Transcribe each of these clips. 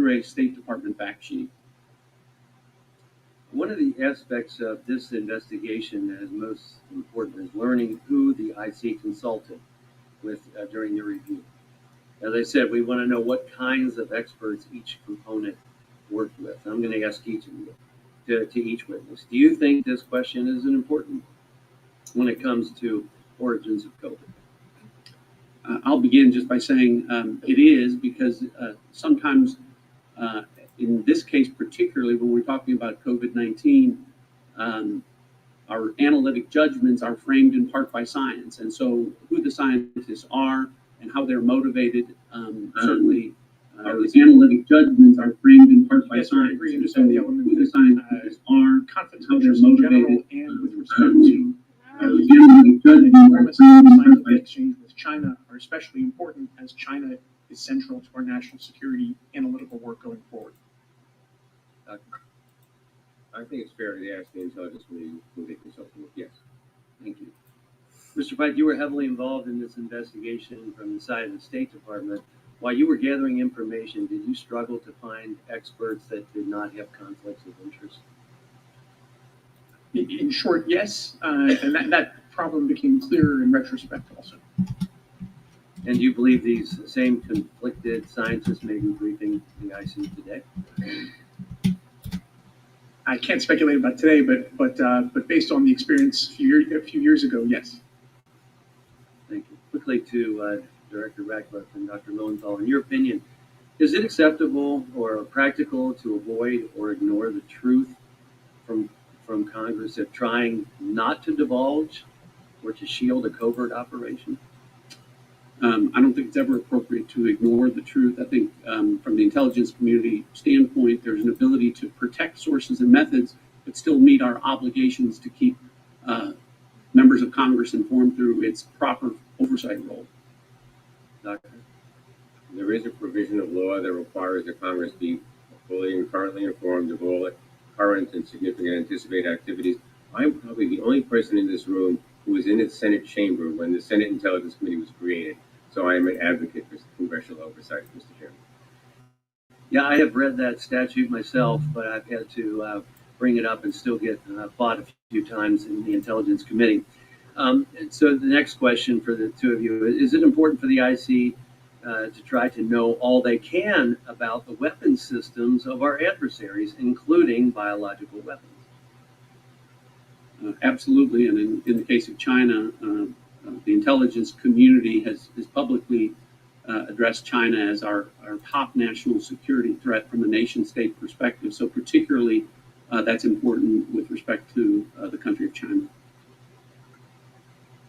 through a State Department fact sheet. One of the aspects of this investigation that is most important is learning who the IC consulted with during the review. As I said, we want to know what kinds of experts each component worked with. I'm going to ask each of you, to each witness, do you think this question is important when it comes to origins of COVID? I'll begin just by saying it is, because sometimes, in this case particularly, when we're talking about COVID-19, our analytic judgments are framed in part by science. And so who the scientists are and how they're motivated, certainly those analytic judgments are framed in part by science. And so who the scientists are, conflicts how of they're interest in motivated, general and with respect to analytic judgments are framed in part by exchange with China are especially important, as China is central to our national security analytical work going forward. I think it's fair to ask the intelligence committee who they consulted with. Yes. Thank you. Mr. Pike, you were heavily involved in this investigation from the side of the State Department. While you were gathering information, did you struggle to find experts that did not have conflicts of interest? In short, yes, and that problem became clearer in retrospect also. And do you believe these same conflicted scientists may be briefing the IC today? I can't speculate about today, but based on the experience a few years ago, yes. Thank you. Quickly to Director Ratcliffe and Dr. Lowenthal, in your opinion, is it acceptable or practical to avoid or ignore the truth from Congress if trying not to divulge or to shield a covert operation? I don't think it's ever appropriate to ignore the truth. I think from the intelligence community standpoint, there's an ability to protect sources and methods, but still meet our obligations to keep members of Congress informed through its proper oversight role. Doctor? There is a provision of law that requires that Congress be fully and currently informed of all current and significant anticipated activities. I'm probably the only person in this room who was in the Senate chamber when the Senate Intelligence Committee was created. So I am an advocate for congressional oversight, Mr. Chairman. Yeah, I have read that statute myself, but I've had to bring it up and still get fought a few times in the Intelligence Committee. And so the next question for the two of you, is it important for the IC to try to know all they can about the weapons systems of our adversaries, including biological weapons? Absolutely, and in the case of China, the intelligence community has publicly addressed China as our top national security threat from a nation-state perspective. So particularly, that's important with respect to the country of China.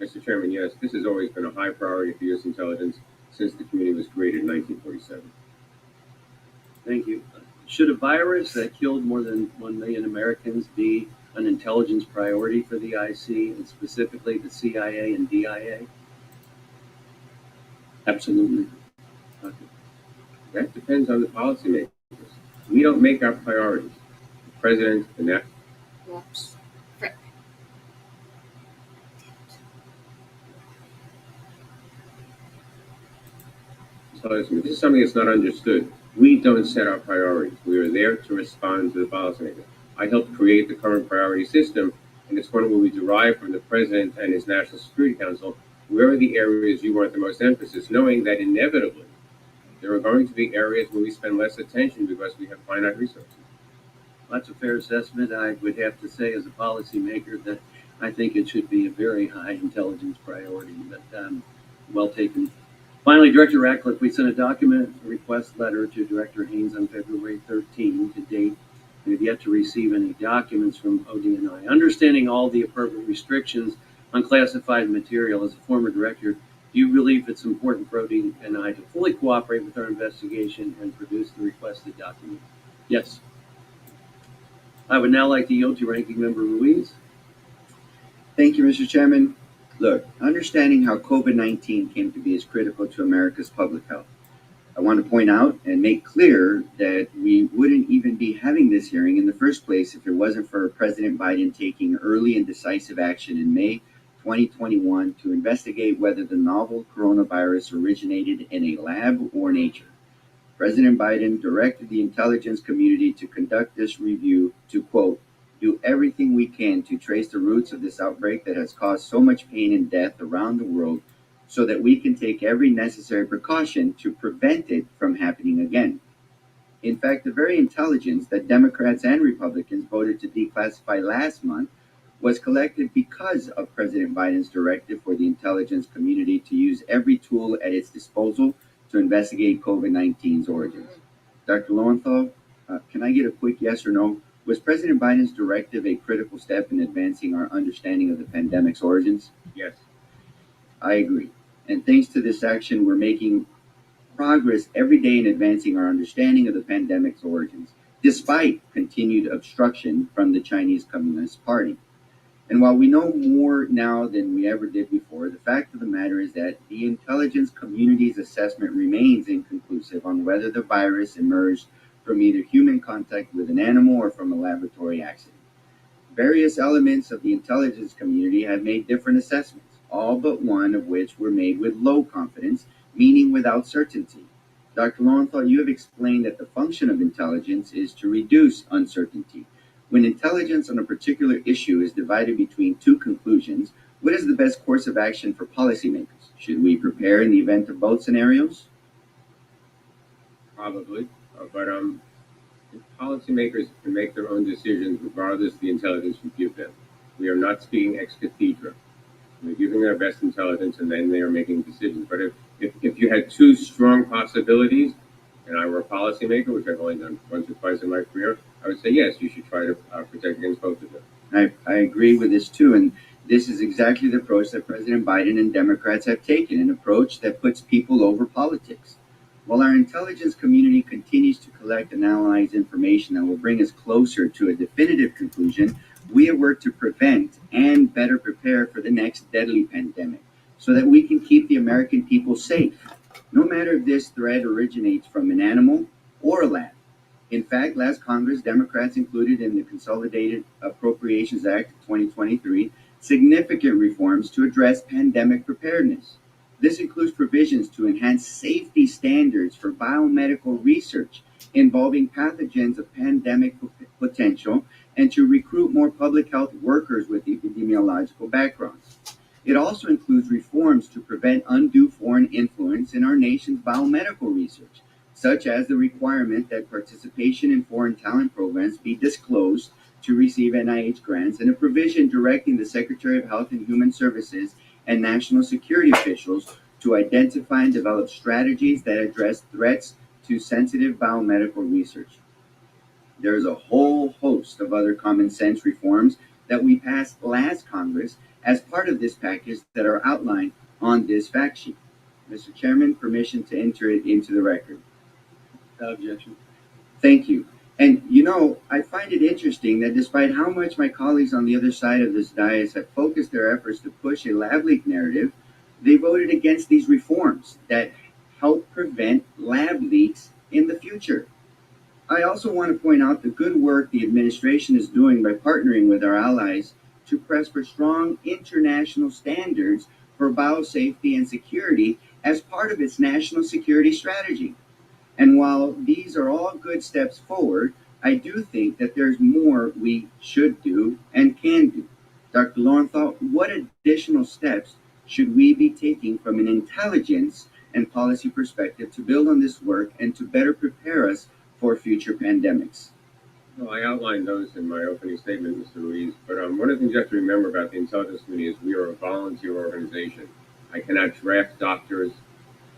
Mr. Chairman, yes, this has always been a high priority for U.S. intelligence since the committee was created in 1947. Thank you. Should a virus that killed more than 1 million Americans be an intelligence priority for the IC, and specifically the CIA and DIA? Absolutely. Okay. That depends on the policymakers. We don't make our priorities. The president and that. Whoops. This is something that's not understood. We don't set our priorities. We are there to respond to the policymakers. I helped create the current priority system, and it's one where we derive from the president and his National Security Council where are the areas you want the most emphasis, knowing that inevitably there are going to be areas where we spend less attention because we have finite resources. That's a fair assessment. I would have to say, as a policymaker, that I think it should be a very high intelligence priority, but well taken. Finally, Director Ratcliffe, we sent a document request letter to Director Haynes on February 13. To date, we have yet to receive any documents from ODNI. Understanding all the appropriate restrictions on classified material, as a former director, do you believe it's important for ODNI to fully cooperate with our investigation and produce the requested document? Yes. I would now like to yield to Ranking Member Ruiz. Thank you, Mr. Chairman. Look, understanding how COVID-19 came to be is critical to America's public health. I want to point out and make clear that we wouldn't even be having this hearing in the first place if it wasn't for President Biden taking early and decisive action in May 2021 to investigate whether the novel coronavirus originated in a lab or nature. President Biden directed the intelligence community to conduct this review to, quote, do everything we can to trace the roots of this outbreak that has caused so much pain and death around the world so that we can take every necessary precaution to prevent it from happening again. In fact, the very intelligence that Democrats and Republicans voted to declassify last month was collected because of President Biden's directive for the intelligence community to use every tool at its disposal to investigate COVID-19's origins. Dr. Lowenthal, can I get a quick yes or no? Was President Biden's directive a critical step in advancing our understanding of the pandemic's origins? Yes. I agree. And thanks to this action, we're making progress every day in advancing our understanding of the pandemic's origins, despite continued obstruction from the Chinese Communist Party. And while we know more now than we ever did before, the fact of the matter is that the intelligence community's assessment remains inconclusive on whether the virus emerged from either human contact with an animal or from a laboratory accident. Various elements of the intelligence community have made different assessments, all but one of which were made with low confidence, meaning without certainty. Dr. Lowenthal, you have explained that the function of intelligence is to reduce uncertainty. When intelligence on a particular issue is divided between two conclusions, what is the best course of action for policymakers? Should we prepare in the event of both scenarios? Probably, but policymakers can make their own decisions regardless of the intelligence we give them. We are not speaking ex cathedra. We're giving their best intelligence, and then they are making decisions. But if you had two strong possibilities, and I were a policymaker, which I've only done once or twice in my career, I would say yes, you should try to protect against both of them. I agree with this too, and this is exactly the approach that President Biden and Democrats have taken, an approach that puts people over politics. While our intelligence community continues to collect and analyze information that will bring us closer to a definitive conclusion, we have worked to prevent and better prepare for the next deadly pandemic so that we can keep the American people safe, no matter if this threat originates from an animal or a lab. In fact, last Congress, Democrats included in the Consolidated Appropriations Act of 2023 significant reforms to address pandemic preparedness. This includes provisions to enhance safety standards for biomedical research involving pathogens of pandemic potential and to recruit more public health workers with epidemiological backgrounds. It also includes reforms to prevent undue foreign influence in our nation's biomedical research, such as the requirement that participation in foreign talent programs be disclosed to receive NIH grants, and a provision directing the Secretary of Health and Human Services and national security officials to identify and develop strategies that address threats to sensitive biomedical research. There's a whole host of other common sense reforms that we passed last Congress as part of this package that are outlined on this fact sheet. Mr. Chairman, permission to enter it into the record. Objection. Thank you. And you know, I find it interesting that despite how much my colleagues on the other side of this dais have focused their efforts to push a lab leak narrative, they voted against these reforms that help prevent lab leaks in the future. I also want to point out the good work the administration is doing by partnering with our allies to press for strong international standards for biosafety and security as part of its national security strategy. And while these are all good steps forward, I do think that there's more we should do and can do. Dr. Lowenthal, what additional steps should we be taking from an intelligence and policy perspective to build on this work and to better prepare us for future pandemics? Well, I outlined those in my opening statement, Mr. Ruiz, but one of the things you have to remember about the intelligence community is we are a volunteer organization. I cannot draft doctors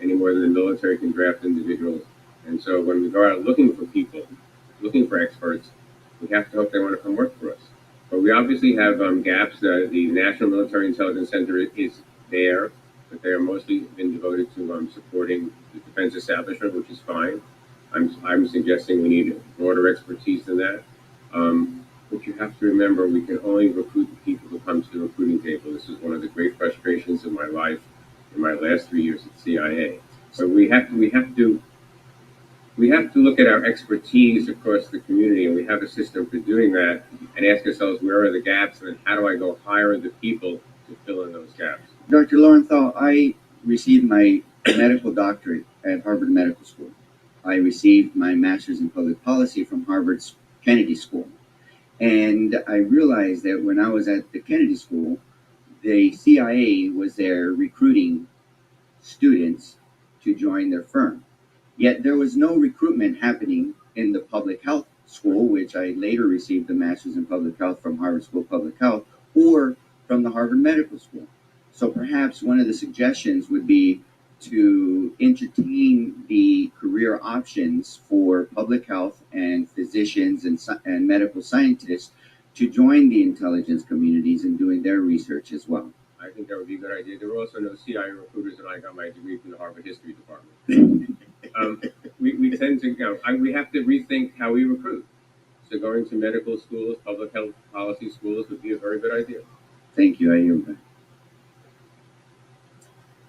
any more than the military can draft individuals. And so when we go out looking for people, looking for experts, we have to hope they want to come work for us. But we obviously have gaps. The National Military Intelligence Center is there, but they are mostly been devoted to supporting the defense establishment, which is fine. I'm suggesting we need broader expertise than that. But you have to remember, we can only recruit the people who come to the recruiting table. This is one of the great frustrations of my life in my last 3 years at CIA. So we have to look at our expertise across the community, and we have a system for doing that, and ask ourselves, where are the gaps, and how do I go hire the people to fill in those gaps? Dr. Lowenthal, I received my medical doctorate at Harvard Medical School. I received my master's in public policy from Harvard's Kennedy School. And I realized that when I was at the Kennedy School, the CIA was there recruiting students to join their firm. Yet there was no recruitment happening in the public health school, which I later received a master's in public health from Harvard School of Public Health, or from the Harvard Medical School. So perhaps one of the suggestions would be to entertain the career options for public health and physicians and medical scientists to join the intelligence communities in doing their research as well. I think that would be a good idea. There were also no CIA recruiters, and I got my degree from the Harvard History Department. We tend to go, we have to rethink how we recruit. So going to medical schools, public health policy schools would be a very good idea. Thank you. I yield back.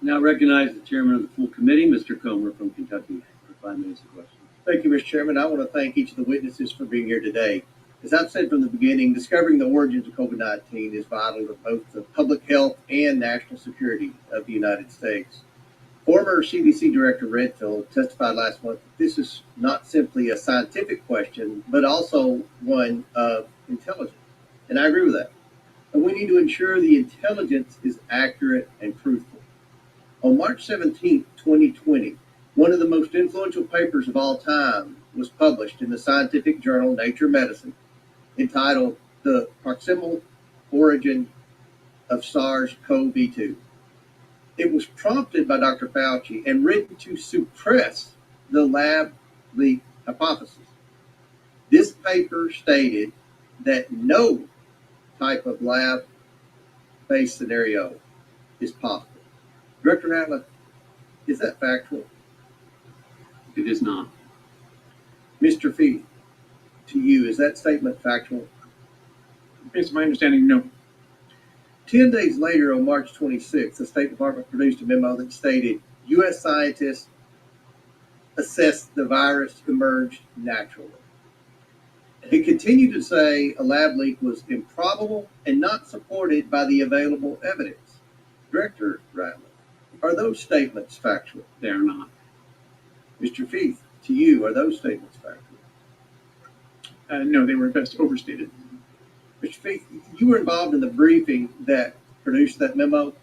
Now recognize the chairman of the full committee, Mr. Comer from Kentucky, for 5 minutes of questions. Thank you, Mr. Chairman. I want to thank each of the witnesses for being here today. As I've said from the beginning, discovering the origins of COVID-19 is vital to both the public health and national security of the United States. Former CDC Director Redfield testified last month that this is not simply a scientific question, but also one of intelligence. And I agree with that. And we need to ensure the intelligence is accurate and truthful. On March 17, 2020, one of the most influential papers of all time was published in the scientific journal Nature Medicine, entitled The Proximal Origin of SARS-CoV-2. It was prompted by Dr. Fauci and written to suppress the lab leak hypothesis. This paper stated that no type of lab-based scenario is possible. Director Ratcliffe, is that factual? It is not. Mr. Fee, to you, is that statement factual? Based on my understanding, no. 10 days later, on March 26th, the State Department produced a memo that stated U.S. scientists assessed the virus emerged naturally. It continued to say a lab leak was improbable and not supported by the available evidence. Director Ratcliffe, are those statements factual? They are not. Mr. Fee, to you, are those statements factual? No, they were best overstated. Mr. Fee, you were involved in the briefing that produced that memo.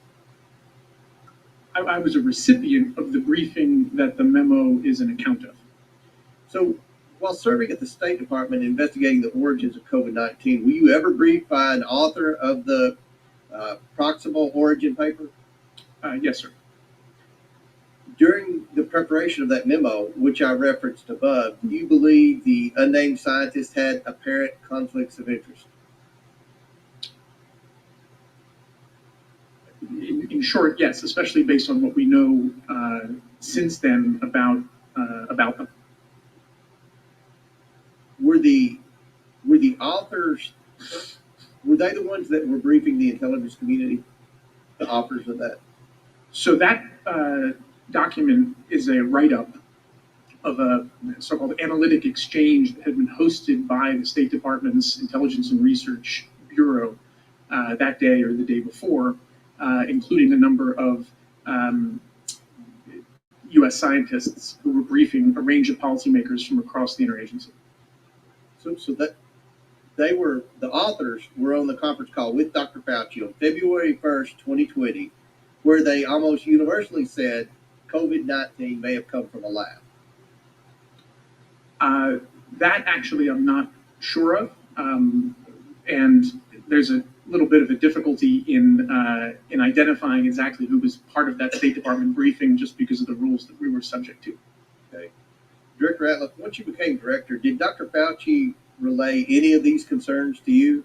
I was a recipient of the briefing that the memo is an account of. So, while serving at the State Department investigating the origins of COVID-19, were you ever briefed by an author of the proximal origin paper? Yes, sir. During the preparation of that memo, which I referenced above, do you believe the unnamed scientist had apparent conflicts of interest? In short, yes, especially based on what we know since then about them. Were the authors, were they the ones that were briefing the intelligence community, the authors of that? So that document is a write-up of a so-called analytic exchange that had been hosted by the State Department's Intelligence and Research Bureau that day or the day before, including a number of U.S. scientists who were briefing a range of policymakers from across the interagency. So that the authors were on the conference call with Dr. Fauci on February 1st, 2020, where they almost universally said COVID-19 may have come from a lab. That actually I'm not sure of, and there's a little bit of a difficulty in identifying exactly who was part of that State Department briefing, just because of the rules that we were subject to. Okay, Director Ratcliffe, once you became director, did Dr. Fauci relay any of these concerns to you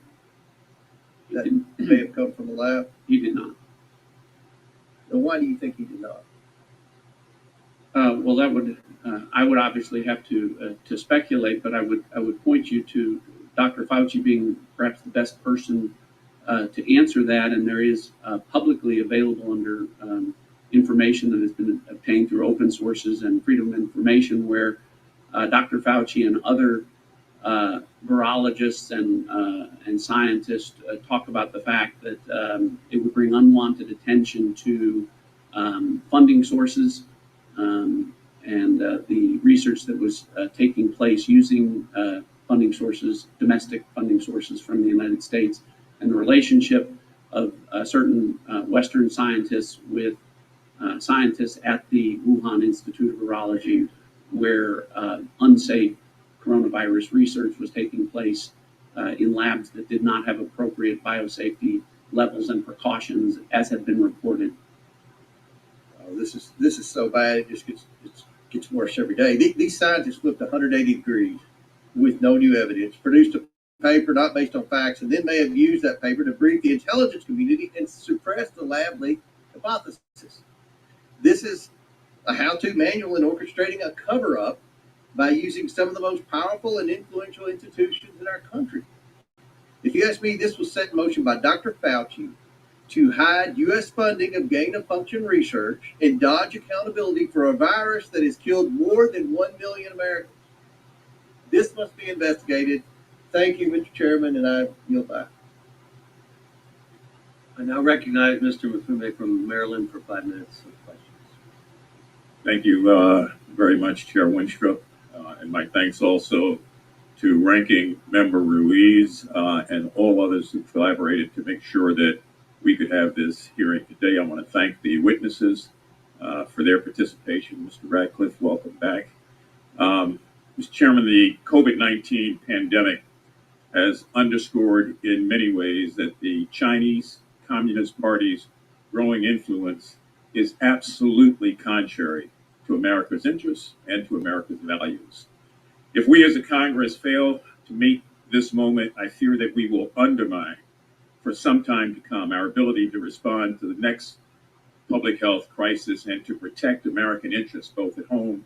that may have come from the lab? He did not. And why do you think he did not? Well, that would I would obviously have to speculate, but I would point you to Dr. Fauci being perhaps the best person to answer that, and there is publicly available under information that has been obtained through open sources and freedom of information, where Dr. Fauci and other virologists and scientists talk about the fact that it would bring unwanted attention to funding sources and the research that was taking place using funding sources, domestic funding sources from the United States, and the relationship of certain Western scientists with scientists at the Wuhan Institute of Virology, where unsafe coronavirus research was taking place in labs that did not have appropriate biosafety levels and precautions, as have been reported. This is so bad. It just gets worse every day. These scientists flipped 180 degrees with no new evidence, produced a paper not based on facts, and then may have used that paper to brief the intelligence community and suppress the lab leak hypothesis. This is a how-to manual in orchestrating a cover-up by using some of the most powerful and influential institutions in our country. If you ask me, this was set in motion by Dr. Fauci to hide U.S. funding of gain-of-function research and dodge accountability for a virus that has killed more than 1 million Americans. This must be investigated. Thank you, Mr. Chairman, and I yield back. I now recognize Mr. Mafume from Maryland for 5 minutes of questions. Thank you very much, Chair Winstrup, and my thanks also to Ranking Member Ruiz and all others who collaborated to make sure that we could have this hearing today. I want to thank the witnesses for their participation. Mr. Ratcliffe, welcome back. Mr. Chairman, the COVID-19 pandemic has underscored in many ways that the Chinese Communist Party's growing influence is absolutely contrary to America's interests and to America's values. If we as a Congress fail to meet this moment, I fear that we will undermine for some time to come our ability to respond to the next public health crisis and to protect American interests both at home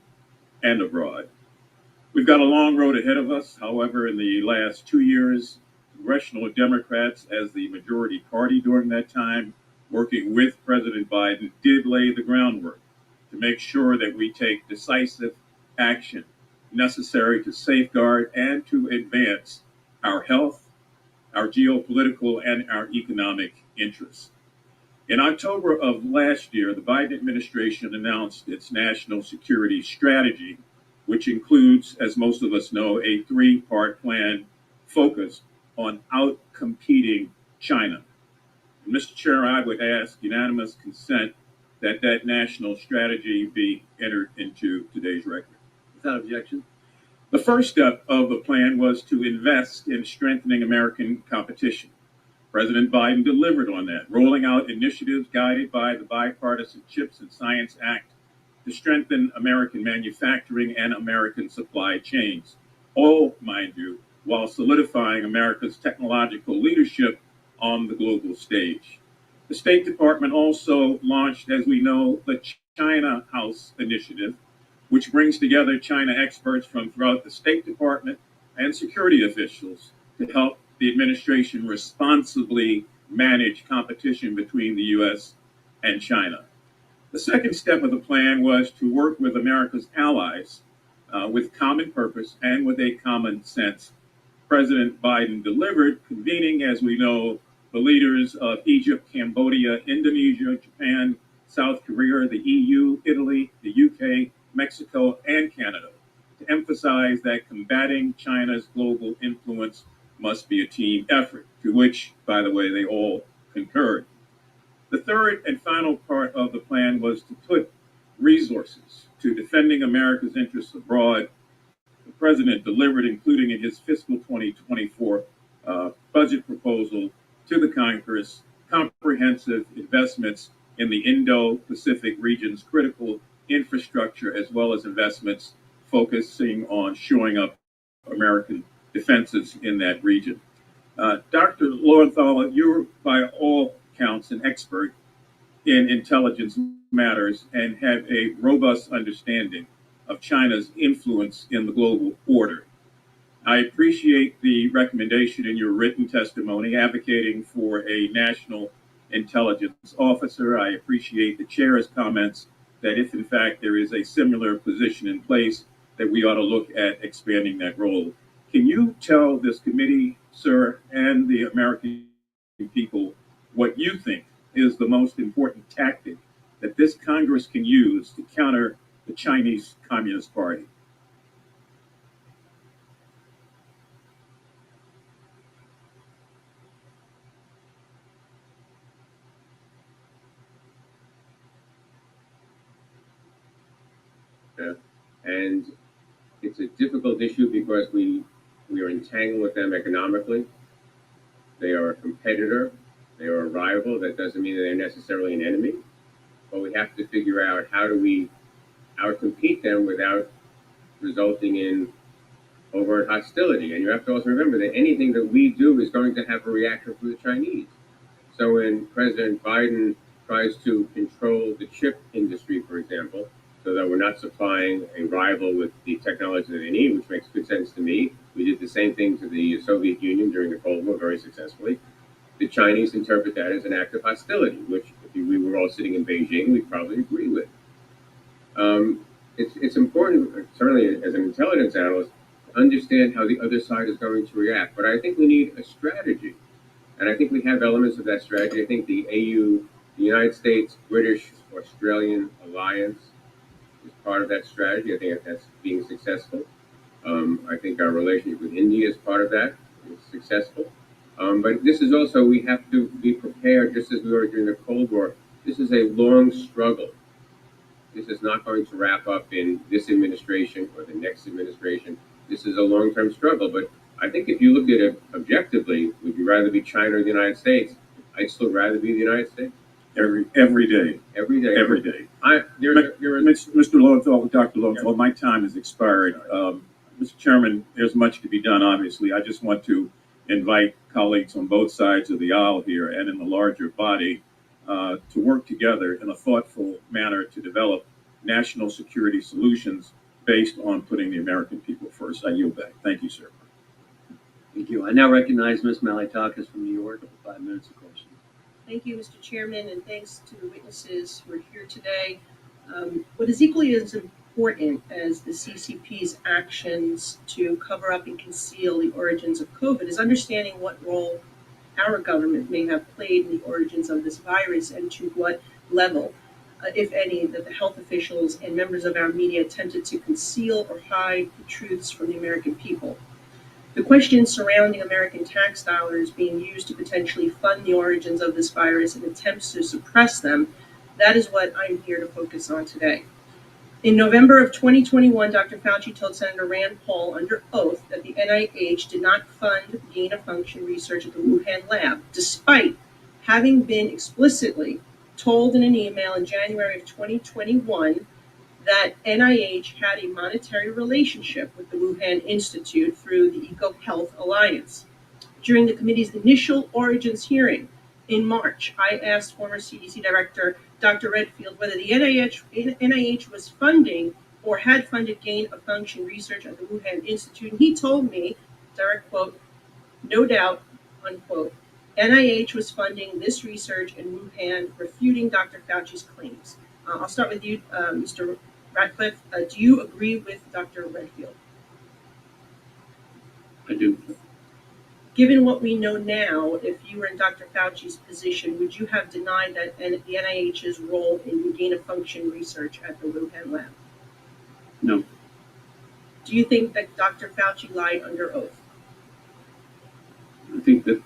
and abroad. We've got a long road ahead of us. However, in the last 2 years, congressional Democrats, as the majority party during that time, working with President Biden, did lay the groundwork to make sure that we take decisive action necessary to safeguard and to advance our health, our geopolitical, and our economic interests. In October of last year, the Biden administration announced its national security strategy, which includes, as most of us know, a 3-part plan focused on out-competing China. And Mr. Chair, I would ask unanimous consent that that national strategy be entered into today's record. Without objection. The first step of the plan was to invest in strengthening American competition. President Biden delivered on that, rolling out initiatives guided by the Bipartisan Chips and Science Act to strengthen American manufacturing and American supply chains, all, mind you, while solidifying America's technological leadership on the global stage. The State Department also launched, as we know, the China House initiative, which brings together China experts from throughout the State Department and security officials to help the administration responsibly manage competition between the U.S. and China. The second step of the plan was to work with America's allies with common purpose and with a common sense. President Biden delivered, convening, as we know, the leaders of Egypt, Cambodia, Indonesia, Japan, South Korea, the EU, Italy, the UK, Mexico, and Canada, to emphasize that combating China's global influence must be a team effort, to which, by the way, they all concurred. The third and final part of the plan was to put resources to defending America's interests abroad. The president delivered, including in his fiscal 2024 budget proposal to the Congress, comprehensive investments in the Indo-Pacific region's critical infrastructure, as well as investments focusing on shoring up American defenses in that region. Dr. Lowenthal, you're by all counts an expert in intelligence matters and have a robust understanding of China's influence in the global order. I appreciate the recommendation in your written testimony advocating for a national intelligence officer. I appreciate the chair's comments that if in fact there is a similar position in place, that we ought to look at expanding that role. Can you tell this committee, sir, and the American people what you think is the most important tactic that this Congress can use to counter the Chinese Communist Party. And it's a difficult issue because we are entangled with them economically. They are a competitor. They are a rival. That doesn't mean that they're necessarily an enemy. But we have to figure out how do we outcompete them without resulting in overt hostility. And you have to also remember that anything that we do is going to have a reaction from the Chinese. So when President Biden tries to control the chip industry, for example, so that we're not supplying a rival with the technology that they need, which makes good sense to me. We did the same thing to the Soviet Union during the Cold War very successfully. The Chinese interpret that as an act of hostility, which if we were all sitting in Beijing, we'd probably agree with. It's important, certainly as an intelligence analyst, to understand how the other side is going to react. But I think we need a strategy. And I think we have elements of that strategy. I think the AU, the United States, British, Australian alliance is part of that strategy. I think that's being successful. I think our relationship with India is part of that. It's successful. But this is also, we have to be prepared, just as we were during the Cold War. This is a long struggle. This is not going to wrap up in this administration or the next administration. This is a long-term struggle. But I think if you look at it objectively, would you rather be China or the United States? I'd still rather be the United States. Every day. Every day. Every day. Mr. Lowenthal, Dr. Lowenthal, my time has expired. Mr. Chairman, there's much to be done, obviously. I just want to invite colleagues on both sides of the aisle here and in the larger body to work together in a thoughtful manner to develop national security solutions based on putting the American people first. I yield back. Thank you, sir. Thank you. I now recognize Ms. Malitakis from New York for 5 minutes of questions. Thank you, Mr. Chairman, and thanks to the witnesses who are here today. What is equally as important as the CCP's actions to cover up and conceal the origins of COVID is understanding what role our government may have played in the origins of this virus and to what level, if any, that the health officials and members of our media attempted to conceal or hide the truths from the American people. The questions surrounding American tax dollars being used to potentially fund the origins of this virus and attempts to suppress them, that is what I'm here to focus on today. In November of 2021, Dr. Fauci told Senator Rand Paul under oath that the NIH did not fund gain-of-function research at the Wuhan lab, despite having been explicitly told in an email in January of 2021 that NIH had a monetary relationship with the Wuhan Institute through the EcoHealth Alliance. During the committee's initial origins hearing in March, I asked former CDC Director Dr. Redfield whether the NIH was funding or had funded gain-of-function research at the Wuhan Institute, and he told me, direct quote, "No doubt," unquote, NIH was funding this research in Wuhan, refuting Dr. Fauci's claims. I'll start with you, Mr. Ratcliffe. Do you agree with Dr. Redfield? I do. Given what we know now, if you were in Dr. Fauci's position, would you have denied that the NIH's role in gain-of-function research at the Wuhan lab? No. Do you think that Dr. Fauci lied under oath? I think that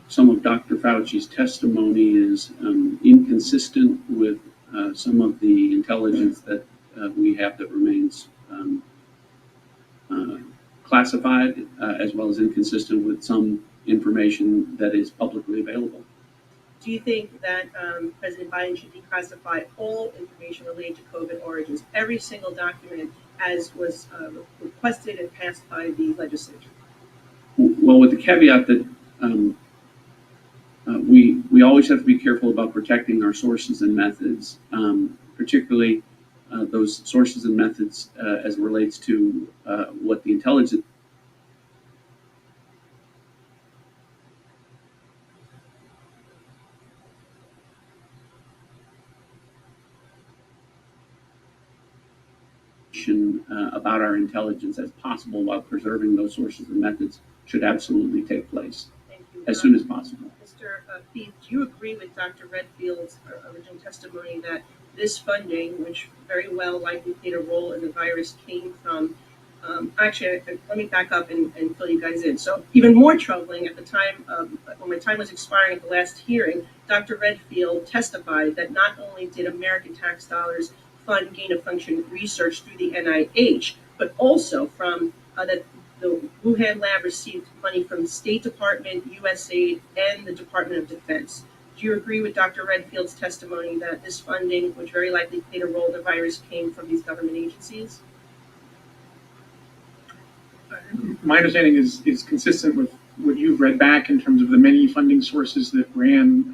some of Dr. Fauci's testimony is inconsistent with some of the intelligence that we have that remains classified, as well as inconsistent with some information that is publicly available. Do you think that President Biden should declassify all information related to COVID origins, every single document, as was requested and passed by the legislature? Well, with the caveat that we always have to be careful about protecting our sources and methods, particularly those sources and methods as it relates to what the intelligence about our intelligence as possible while preserving those sources and methods should absolutely take place as soon as possible. Mr. Feith, do you agree with Dr. Redfield's original testimony that this funding, which very well likely played a role in the virus, came from. Let me back up and fill you guys in. So even more troubling, at the time when my time was expiring at the last hearing, Dr. Redfield testified that not only did American tax dollars fund gain-of-function research through the NIH, but also from that the Wuhan lab received money from the State Department, USAID, and the Department of Defense. Do you agree with Dr. Redfield's testimony that this funding, which very likely played a role in the virus, came from these government agencies? My understanding is consistent with what you've read back in terms of the many funding sources that ran,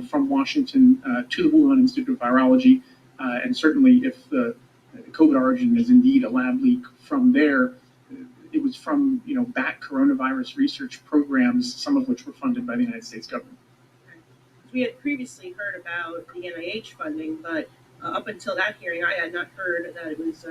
from Washington to the Wuhan Institute of Virology, and certainly if the COVID origin is indeed a lab leak from there, it was from back coronavirus research programs, some of which were funded by the United States government. We had previously heard about the NIH funding, but up until that hearing, I had not heard that it was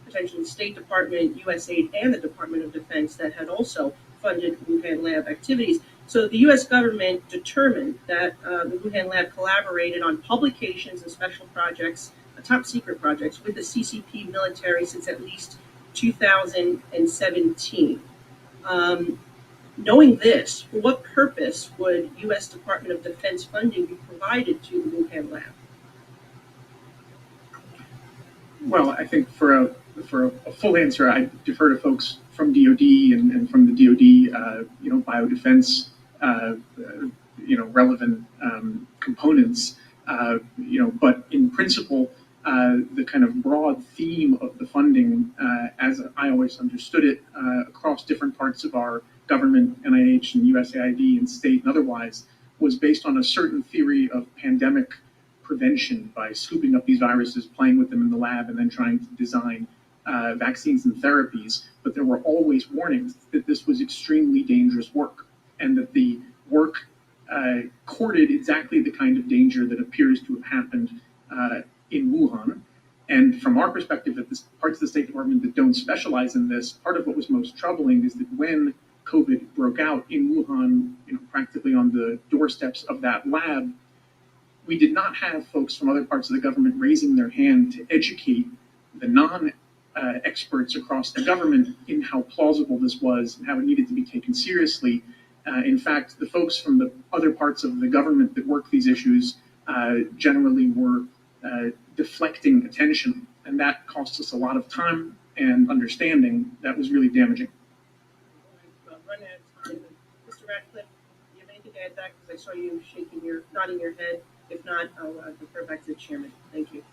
potentially State Department, USAID, and the Department of Defense that had also funded Wuhan lab activities. So the U.S. government determined that the Wuhan lab collaborated on publications and special projects, top secret projects, with the CCP military since at least 2017. Knowing this, for what purpose would U.S. Department of Defense funding be provided to the Wuhan lab? Well, I think for a full answer, I defer to folks from DoD and from the DoD, biodefense, relevant components, but in principle, the kind of broad theme of the funding, as I always understood it, across different parts of our government, NIH and USAID and state and otherwise, was based on a certain theory of pandemic prevention by scooping up these viruses, playing with them in the lab, and then trying to design vaccines and therapies. But there were always warnings that this was extremely dangerous work, and that the work courted exactly the kind of danger that appears to have happened in Wuhan. And from our perspective, at this parts of the State Department that don't specialize in this, part of what was most troubling is that when COVID broke out in Wuhan, practically on the doorsteps of that lab, we did not have folks from other parts of the government raising their hand to educate the non-experts across the government in how plausible this was and how it needed to be taken seriously. In fact, the folks from the other parts of the government that work these issues generally were deflecting attention, and that cost us a lot of time and understanding that was really damaging. I've run out of time. Mr. Ratcliffe, do you have anything to add back? Because I saw you nodding your head. If not, I'll defer back to the chairman. Thank you.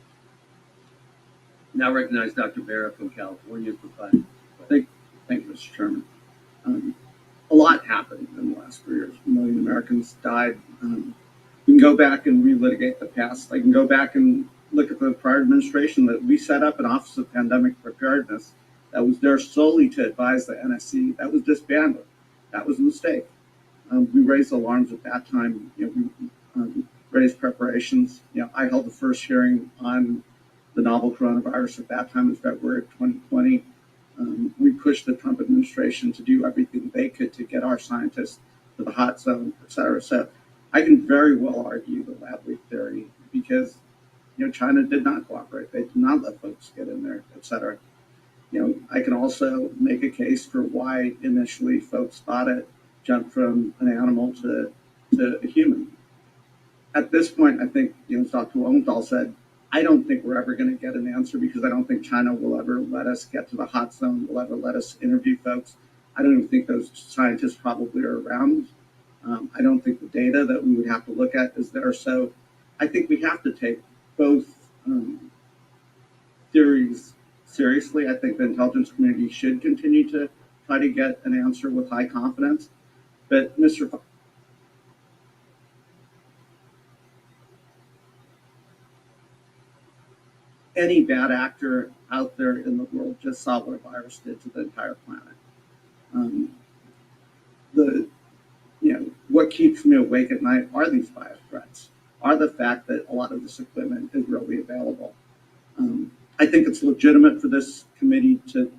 Now recognize Dr. Vera from California for 5 minutes. Thank you, Mr. Chairman. A lot happened in the last 3 years. 1 million Americans died. We can go back and relitigate the past. I can go back and look at the prior administration that we set up an Office of Pandemic Preparedness that was there solely to advise the NSC. That was disbanded. That was a mistake. We raised alarms at that time. We raised preparations. I held the first hearing on the novel coronavirus at that time in February of 2020. We pushed the Trump administration to do everything they could to get our scientists to the hot zone, et cetera. So I can very well argue the lab leak theory because, China did not cooperate. They did not let folks get in there, et cetera. I can also make a case for why initially folks thought it jumped from an animal to a human. At this point, I think, as Dr. Lowenthal said, I don't think we're ever going to get an answer because I don't think China will ever let us get to the hot zone, will ever let us interview folks. I don't even think those scientists probably are around. I don't think the data that we would have to look at is there. So I think we have to take both theories seriously. I think the intelligence community should continue to try to get an answer with high confidence. But any bad actor out there in the world just saw what a virus did to the entire planet. What keeps me awake at night are these bio threats, are the fact that a lot of this equipment is readily available. I think it's legitimate for this committee to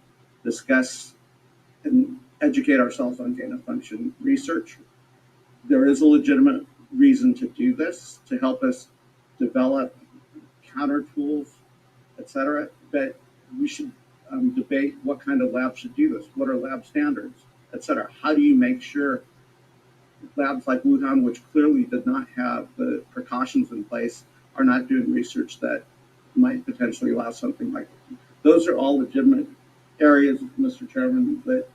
discuss and educate ourselves on gain-of-function research. There is a legitimate reason to do this, to help us develop counter tools, et cetera, but we should debate what kind of labs should do this. What are lab standards, et cetera? How do you make sure labs like Wuhan, which clearly did not have the precautions in place, are not doing research that might potentially allow something like this? Those are all legitimate areas, Mr. Chairman, that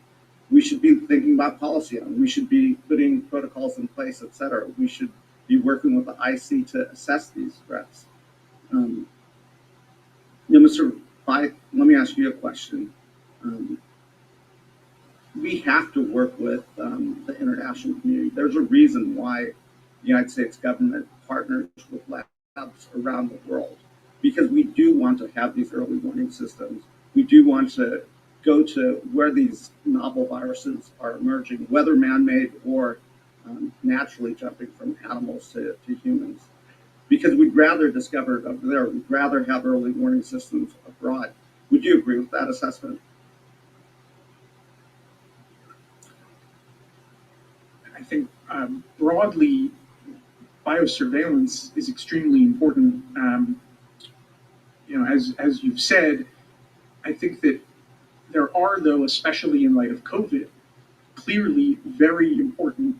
we should be thinking about policy on. We should be putting protocols in place, et cetera. We should be working with the IC to assess these threats. Mr. Fife, let me ask you a question. We have to work with the international community. There's a reason why the United States government partners with labs around the world, because we do want to have these early warning systems. We do want to go to where these novel viruses are emerging, whether man-made or naturally jumping from animals to humans, because we'd rather discover it over there. We'd rather have early warning systems abroad. Would you agree with that assessment? I think broadly, biosurveillance is extremely important. As you've said, I think that there are, though, especially in light of COVID, clearly very important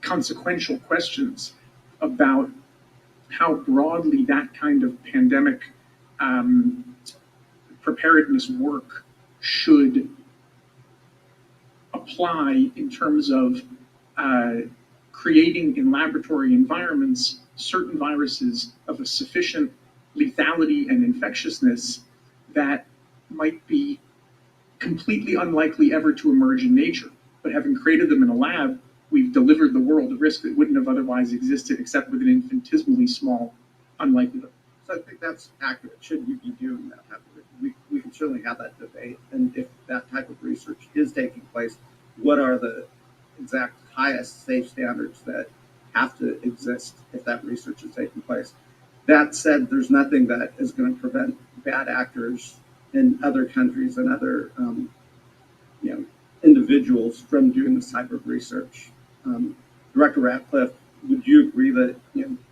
consequential questions about how broadly that kind of pandemic preparedness work should apply in terms of creating in laboratory environments certain viruses of a sufficient lethality and infectiousness that might be completely unlikely ever to emerge in nature. But having created them in a lab, we've delivered the world a risk that wouldn't have otherwise existed except with an infinitesimally small unlikelihood. So I think that's accurate. Should we be doing that? We can certainly have that debate. And if that type of research is taking place, what are the exact highest safe standards that have to exist if that research is taking place? That said, there's nothing that is going to prevent bad actors in other countries and other individuals from doing this type of research. Director Ratcliffe, would you agree that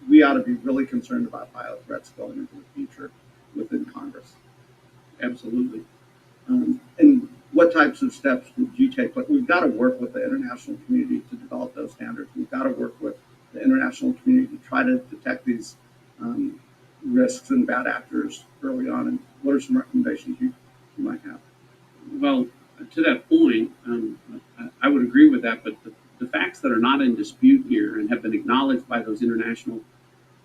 we ought to be really concerned about bio threats going into the future within Congress? Absolutely. And what types of steps would you take? But we've got to work with the international community to develop those standards. We've got to work with the international community to try to detect these risks and bad actors early on. And what are some recommendations you might have? Well, to that point, I would agree with that, but the facts that are not in dispute here and have been acknowledged by those international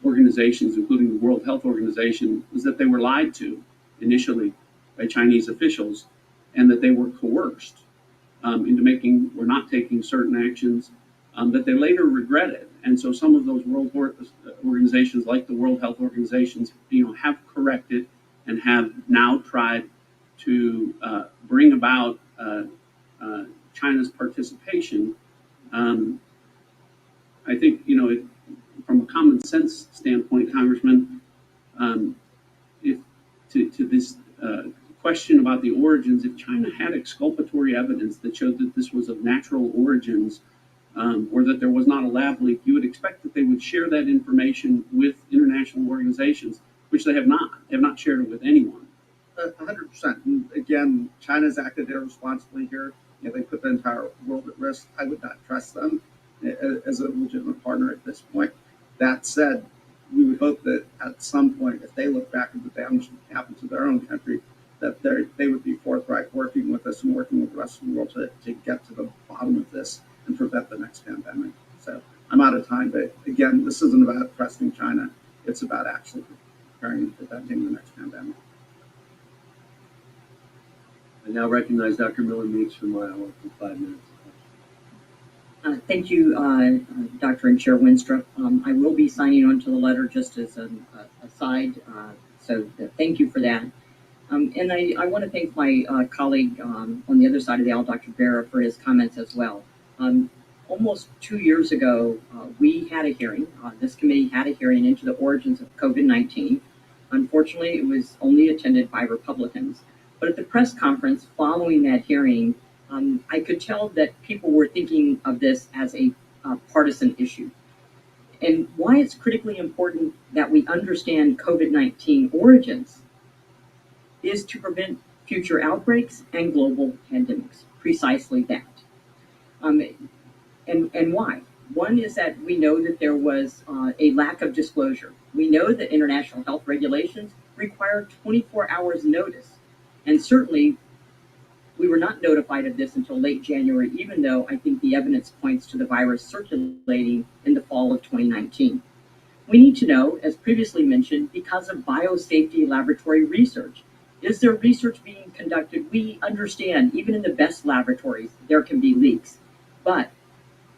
organizations, including the World Health Organization, is that they were lied to initially by Chinese officials and that they were coerced into not taking certain actions that they later regretted. And so some of those world organizations, like the World Health Organizations, have corrected and have now tried to bring about China's participation. I think, from a common sense standpoint, Congressman, if to this question about the origins, if China had exculpatory evidence that showed that this was of natural origins, or that there was not a lab leak, you would expect that they would share that information with international organizations, which they have not. They have not shared it with anyone. 100%. And again, China's acted irresponsibly here. They put the entire world at risk. I would not trust them as a legitimate partner at this point. That said, we would hope that at some point, if they look back at the damage that happened to their own country, that they would be forthright working with us and working with the rest of the world to get to the bottom of this and prevent the next pandemic. So I'm out of time, but again, this isn't about trusting China. It's about actually preparing and preventing the next pandemic. I now recognize Dr. Miller Meeks from Iowa for 5 minutes. Thank you, Dr. and Chair Winstrup. I will be signing on to the letter just as an aside, so thank you for that. And I want to thank my colleague on the other side of the aisle, Dr. Barra, for his comments as well. Almost 2 years ago, we had a hearing. This committee had a hearing into the origins of COVID-19. Unfortunately, it was only attended by Republicans. But at the press conference following that hearing, I could tell that people were thinking of this as a partisan issue. And why it's critically important that we understand COVID-19 origins is to prevent future outbreaks and global pandemics. Precisely that. And why? One is that we know that there was a lack of disclosure. We know that international health regulations require 24 hours notice. And certainly we were not notified of this until late January, even though I think the evidence points to the virus circulating in the fall of 2019. We need to know, as previously mentioned, because of biosafety laboratory research. Is there research being conducted? We understand, even in the best laboratories, there can be leaks. But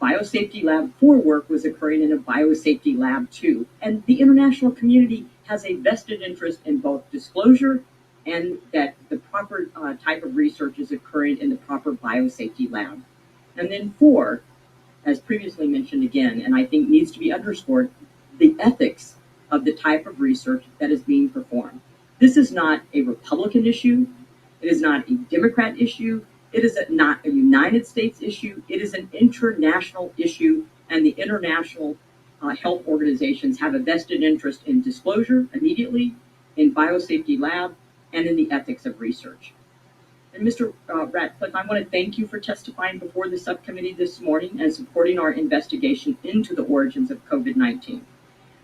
Biosafety Lab 4 work was occurring in a Biosafety Lab 2, and the international community has a vested interest in both disclosure and that the proper type of research is occurring in the proper biosafety lab. And then 4, as previously mentioned again, and I think needs to be underscored, the ethics of the type of research that is being performed. This is not a Republican issue. It is not a Democrat issue. It is not a United States issue. It is an international issue, and the international health organizations have a vested interest in disclosure immediately, in biosafety lab, and in the ethics of research. And Mr. Ratcliffe, I want to thank you for testifying before the subcommittee this morning and supporting our investigation into the origins of COVID-19.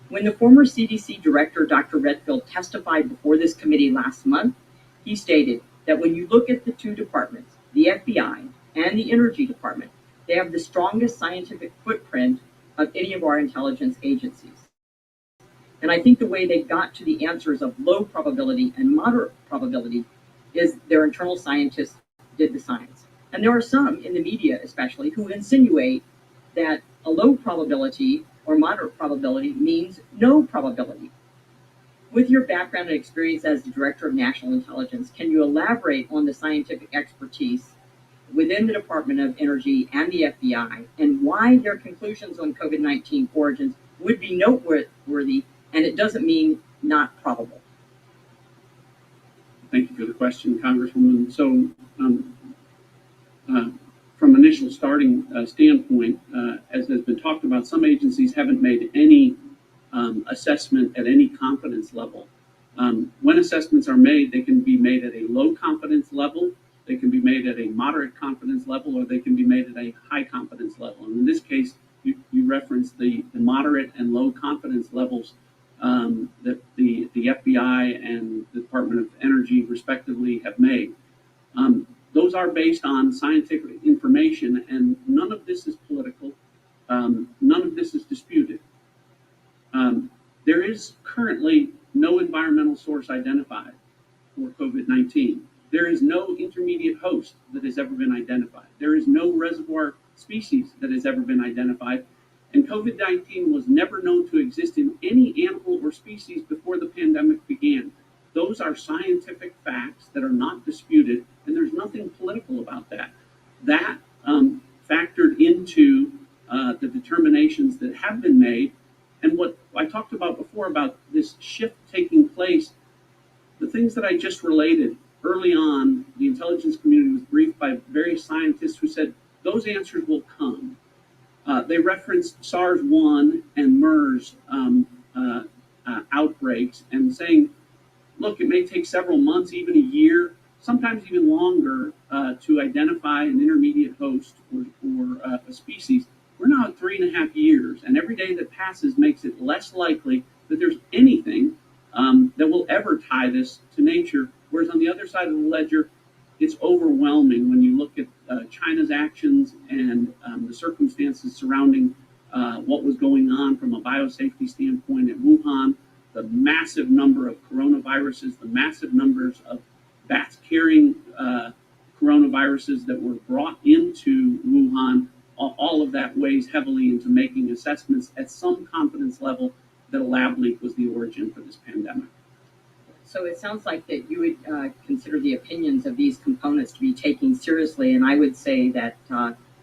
When the former CDC director, Dr. Redfield, testified before this committee last month, he stated that when you look at the two departments, the FBI and the Energy Department, they have the strongest scientific footprint of any of our intelligence agencies. And I think the way they got to the answers of low probability and moderate probability is their internal scientists did the science. And there are some in the media, especially, who insinuate that a low probability or moderate probability means no probability. With your background and experience as the Director of National Intelligence, can you elaborate on the scientific expertise within the Department of Energy and the FBI and why their conclusions on COVID-19 origins would be noteworthy, and it doesn't mean not probable? Thank you for the question, Congresswoman. So from initial starting standpoint, as has been talked about, some agencies haven't made any assessment at any confidence level. When assessments are made, they can be made at a low confidence level, they can be made at a moderate confidence level, or they can be made at a high confidence level. And in this case, you referenced the moderate and low confidence levels that the FBI and the Department of Energy respectively have made. Those are based on scientific information, and none of this is political. None of this is disputed. There is currently no environmental source identified for COVID-19. There is no intermediate host that has ever been identified. There is no reservoir species that has ever been identified. And COVID-19 was never known to exist in any animal or species before the pandemic began. Those are scientific facts that are not disputed, and there's nothing political about that. That factored into the determinations that have been made. And what I talked about before about this shift taking place, the things that I just related early on, the intelligence community was briefed by various scientists who said those answers will come. They referenced SARS-1 and MERS outbreaks and saying, look, it may take several months, even a year, sometimes even longer to identify an intermediate host or a species. We're now at 3.5 years, and every day that passes makes it less likely that there's anything that will ever tie this to nature. Whereas on the other side of the ledger, it's overwhelming when you look at China's actions and the circumstances surrounding what was going on from a biosafety standpoint at Wuhan, the massive number of coronaviruses, the massive numbers of bats carrying coronaviruses that were brought into Wuhan. All of that weighs heavily into making assessments at some confidence level that a lab leak was the origin for this pandemic. So it sounds like that you would consider the opinions of these components to be taken seriously, and I would say that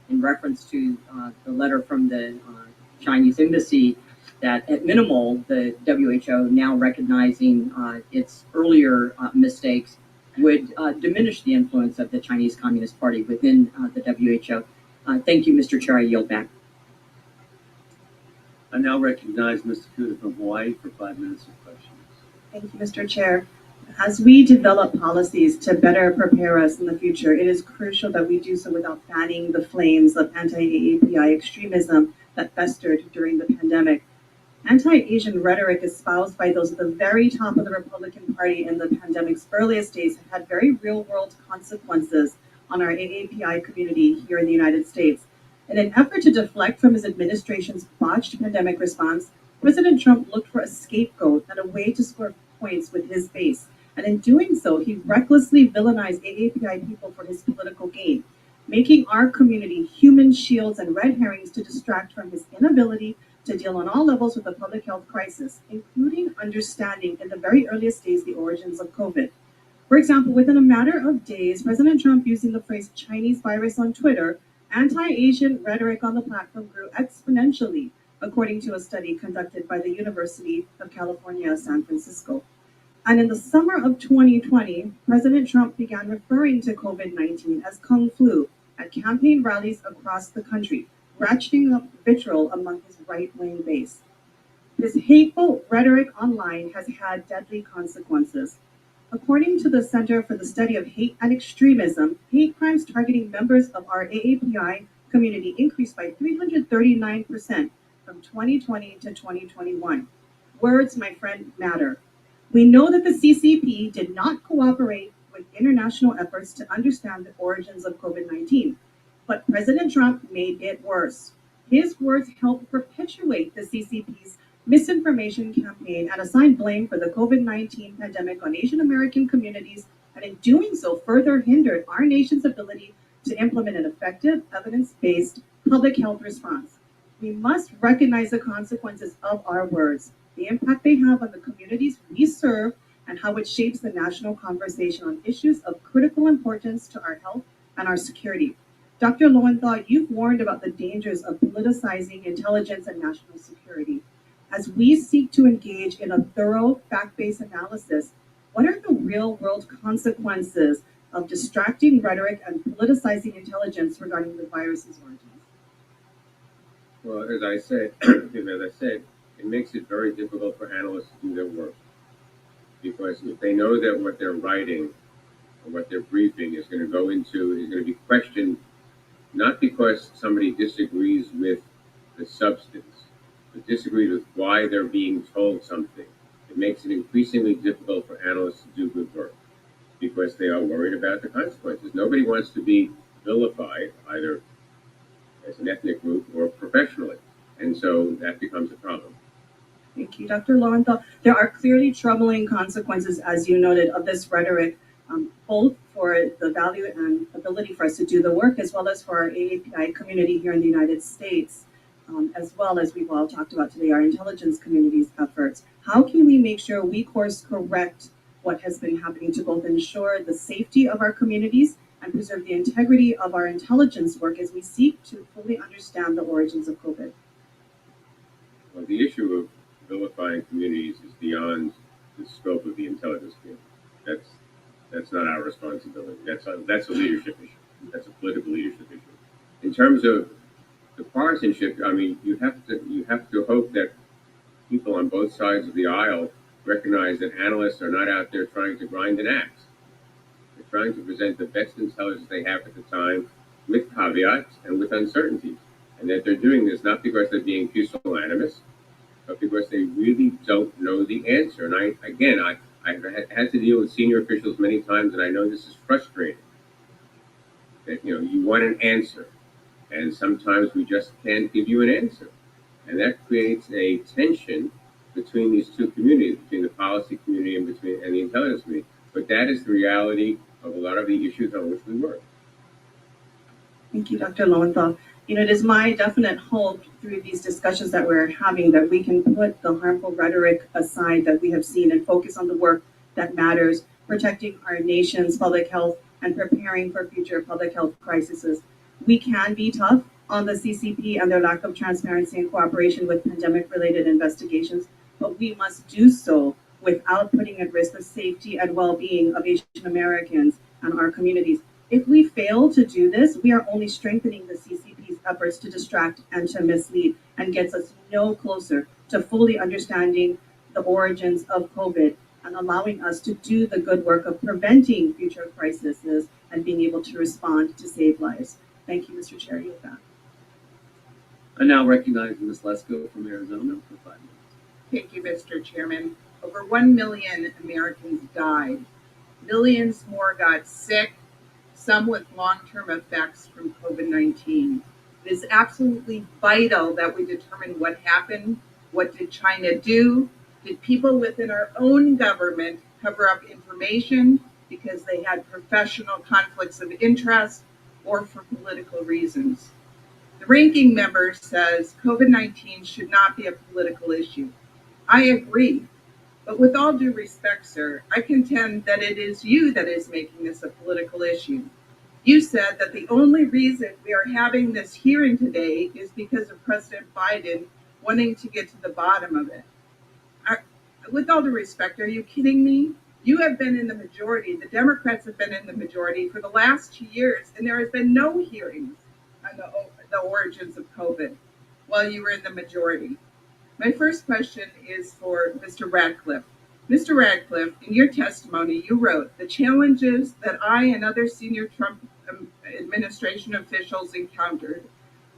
in reference to the letter from the Chinese embassy, that at minimal, the WHO now recognizing its earlier mistakes would diminish the influence of the Chinese Communist Party within the WHO. Thank you, Mr. Chair. I yield back. I now recognize Mr. Kuda from Hawaii for 5 minutes of questions. Thank you, Mr. Chair. As we develop policies to better prepare us in the future, it is crucial that we do so without fanning the flames of anti-AAPI extremism that festered during the pandemic. Anti-Asian rhetoric espoused by those at the very top of the Republican Party in the pandemic's earliest days have had very real-world consequences on our AAPI community here in the United States. In an effort to deflect from his administration's botched pandemic response, President Trump looked for a scapegoat and a way to score points with his base. And in doing so, he recklessly villainized AAPI people for his political gain, making our community human shields and red herrings to distract from his inability to deal on all levels with the public health crisis, including understanding in the very earliest days the origins of COVID. For example, within a matter of days, President Trump using the phrase Chinese virus on Twitter, anti-Asian rhetoric on the platform grew exponentially, according to a study conducted by the University of California, San Francisco. And in the summer of 2020, President Trump began referring to COVID-19 as Kung Flu at campaign rallies across the country, ratcheting up vitriol among his right-wing base. This hateful rhetoric online has had deadly consequences. According to the Center for the Study of Hate and Extremism, hate crimes targeting members of our AAPI community increased by 339% from 2020 to 2021. Words, my friend, matter. We know that the CCP did not cooperate with international efforts to understand the origins of COVID-19, but President Trump made it worse. His words helped perpetuate the CCP's misinformation campaign and assigned blame for the COVID-19 pandemic on Asian American communities, and in doing so further hindered our nation's ability to implement an effective, evidence-based public health response. We must recognize the consequences of our words, the impact they have on the communities we serve, and how it shapes the national conversation on issues of critical importance to our health and our security. Dr. Lowenthal, you've warned about the dangers of politicizing intelligence and national security. As we seek to engage in a thorough fact-based analysis, what are the real-world consequences of distracting rhetoric and politicizing intelligence regarding the virus's origins? Well, as I said, it makes it very difficult for analysts to do their work. Because if they know that what they're writing or what they're briefing is going to be questioned, not because somebody disagrees with the substance, but disagrees with why they're being told something, it makes it increasingly difficult for analysts to do good work because they are worried about the consequences. Nobody wants to be vilified, either as an ethnic group or professionally. And so that becomes a problem. Thank you, Dr. Lowenthal. There are clearly troubling consequences, as you noted, of this rhetoric, both for the value and ability for us to do the work, as well as for our AAPI community here in the United States, as well as we've all talked about today, our intelligence community's efforts. How can we make sure we course correct what has been happening to both ensure the safety of our communities and preserve the integrity of our intelligence work as we seek to fully understand the origins of COVID? Well, the issue of vilifying communities is beyond the scope of the intelligence community. That's not our responsibility. That's a leadership issue. That's a political leadership issue. In terms of the partisanship, I mean, you have to hope that people on both sides of the aisle recognize that analysts are not out there trying to grind an axe. They're trying to present the best intelligence they have at the time with caveats and with uncertainties. And that they're doing this not because they're being pusillanimous, but because they really don't know the answer. And I've had to deal with senior officials many times, and I know this is frustrating. That, you want an answer, and sometimes we just can't give you an answer. And that creates a tension between these two communities, between the policy community and the intelligence community. But that is the reality of a lot of the issues on which we work. Thank you, Dr. Lowenthal. It is my definite hope through these discussions that we're having that we can put the harmful rhetoric aside that we have seen and focus on the work that matters, protecting our nation's public health and preparing for future public health crises. We can be tough on the CCP and their lack of transparency and cooperation with pandemic-related investigations, but we must do so without putting at risk the safety and well-being of Asian Americans and our communities. If we fail to do this, we are only strengthening the CCP's efforts to distract and to mislead. and gets us no closer to fully understanding the origins of COVID and allowing us to do the good work of preventing future crises and being able to respond to save lives. Thank you, Mr. Chair. You have that. I now recognize Ms. Lesko from Arizona for 5 minutes. Thank you, Mr. Chairman. Over 1 million Americans died. Millions more got sick, some with long-term effects from COVID-19. It is absolutely vital that we determine what happened. What did China do? Did people within our own government cover up information because they had professional conflicts of interest or for political reasons? The ranking member says COVID-19 should not be a political issue. I agree. But with all due respect, sir, I contend that it is you that is making this a political issue. You said that the only reason we are having this hearing today is because of President Biden wanting to get to the bottom of it. With all due respect, are you kidding me? You have been in the majority, the Democrats have been in the majority for the last 2 years, and there has been no hearings on the origins of COVID while you were in the majority. My first question is for Mr. Ratcliffe. Mr. Ratcliffe, in your testimony, you wrote, the challenges that I and other senior Trump administration officials encountered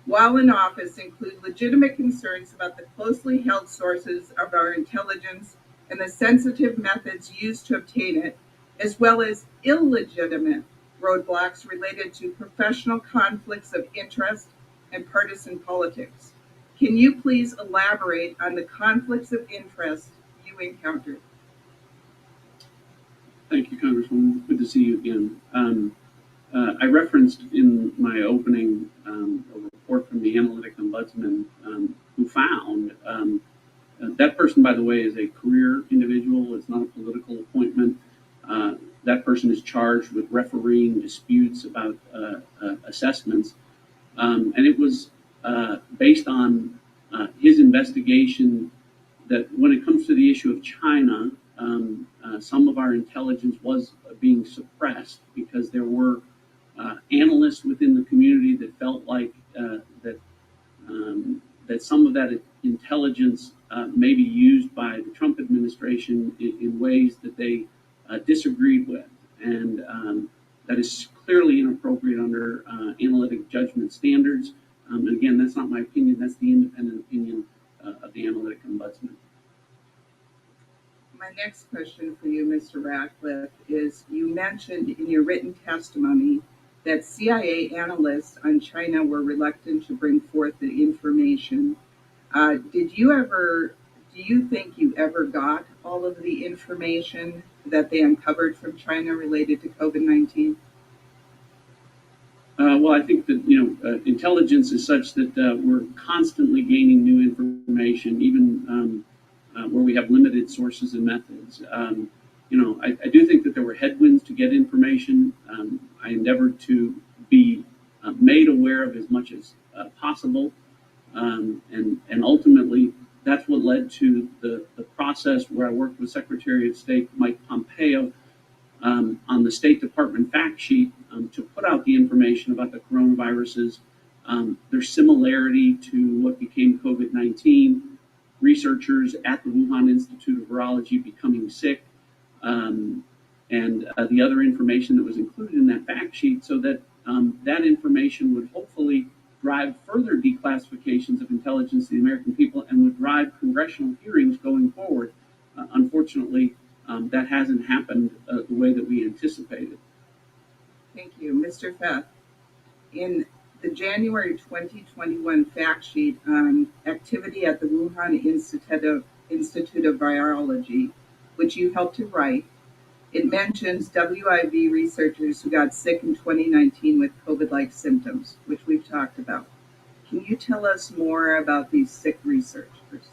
while in office include legitimate concerns about the closely held sources of our intelligence and the sensitive methods used to obtain it, as well as illegitimate roadblocks related to professional conflicts of interest and partisan politics. Can you please elaborate on the conflicts of interest you encountered? Thank you, Congresswoman. Good to see you again. I referenced in my opening a report from the Analytic Ombudsman who found that person, by the way, is a career individual. It's not a political appointment. That person is charged with refereeing disputes about assessments. And it was based on his investigation that when it comes to the issue of China, some of our intelligence was being suppressed because there were analysts within the community that felt like that some of that intelligence may be used by the Trump administration in ways that they disagreed with. And that is clearly inappropriate under analytic judgment standards. And again, that's not my opinion, that's the independent opinion of the Analytic Ombudsman. My next question for you, Mr. Ratcliffe, is you mentioned in your written testimony that CIA analysts on China were reluctant to bring forth the information. Do you think you ever got all of the information that they uncovered from China related to COVID-19? Well, I think that intelligence is such that we're constantly gaining new information, even where we have limited sources and methods. I do think that there were headwinds to get information. I endeavored to be made aware of as much as possible, and ultimately that's what led to the process where I worked with Secretary of State Mike Pompeo on the State Department fact sheet to put out the information about the coronaviruses, their similarity to what became COVID-19, researchers at the Wuhan Institute of Virology becoming sick, and the other information that was included in that fact sheet, so that that information would hopefully drive further declassifications of intelligence to the American people and would drive congressional hearings going forward. Unfortunately, that hasn't happened the way that we anticipated. Thank you. Mr. Feth, in the January 2021 fact sheet on activity at the Wuhan Institute of Virology, which you helped to write, it mentions WIV researchers who got sick in 2019 with COVID-like symptoms, which we've talked about. Can you tell us more about these sick researchers?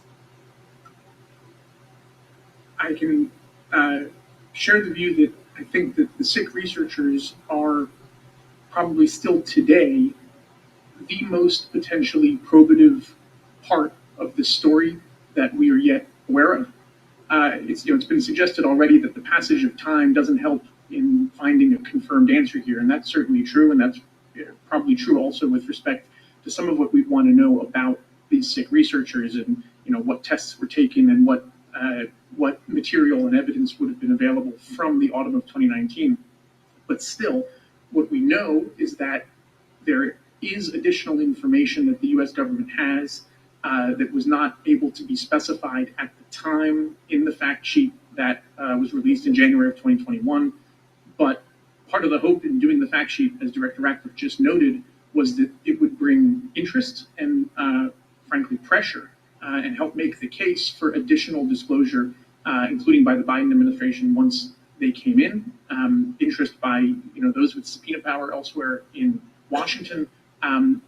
I can share the view that I think that the sick researchers are probably still today the most potentially probative part of the story that we are yet aware of. It's been suggested already that the passage of time doesn't help in finding a confirmed answer here, and that's certainly true, and that's probably true also with respect to some of what we want to know about these sick researchers and, what tests were taken and what material and evidence would have been available from the autumn of 2019. But still, what we know is that there is additional information that the US government has that was not able to be specified at the time in the fact sheet that was released in January of 2021. But part of the hope in doing the fact sheet, as Director Ratcliffe just noted, was that it would bring interest and, frankly, pressure and help make the case for additional disclosure, including by the Biden administration once they came in, interest by those with subpoena power elsewhere in Washington,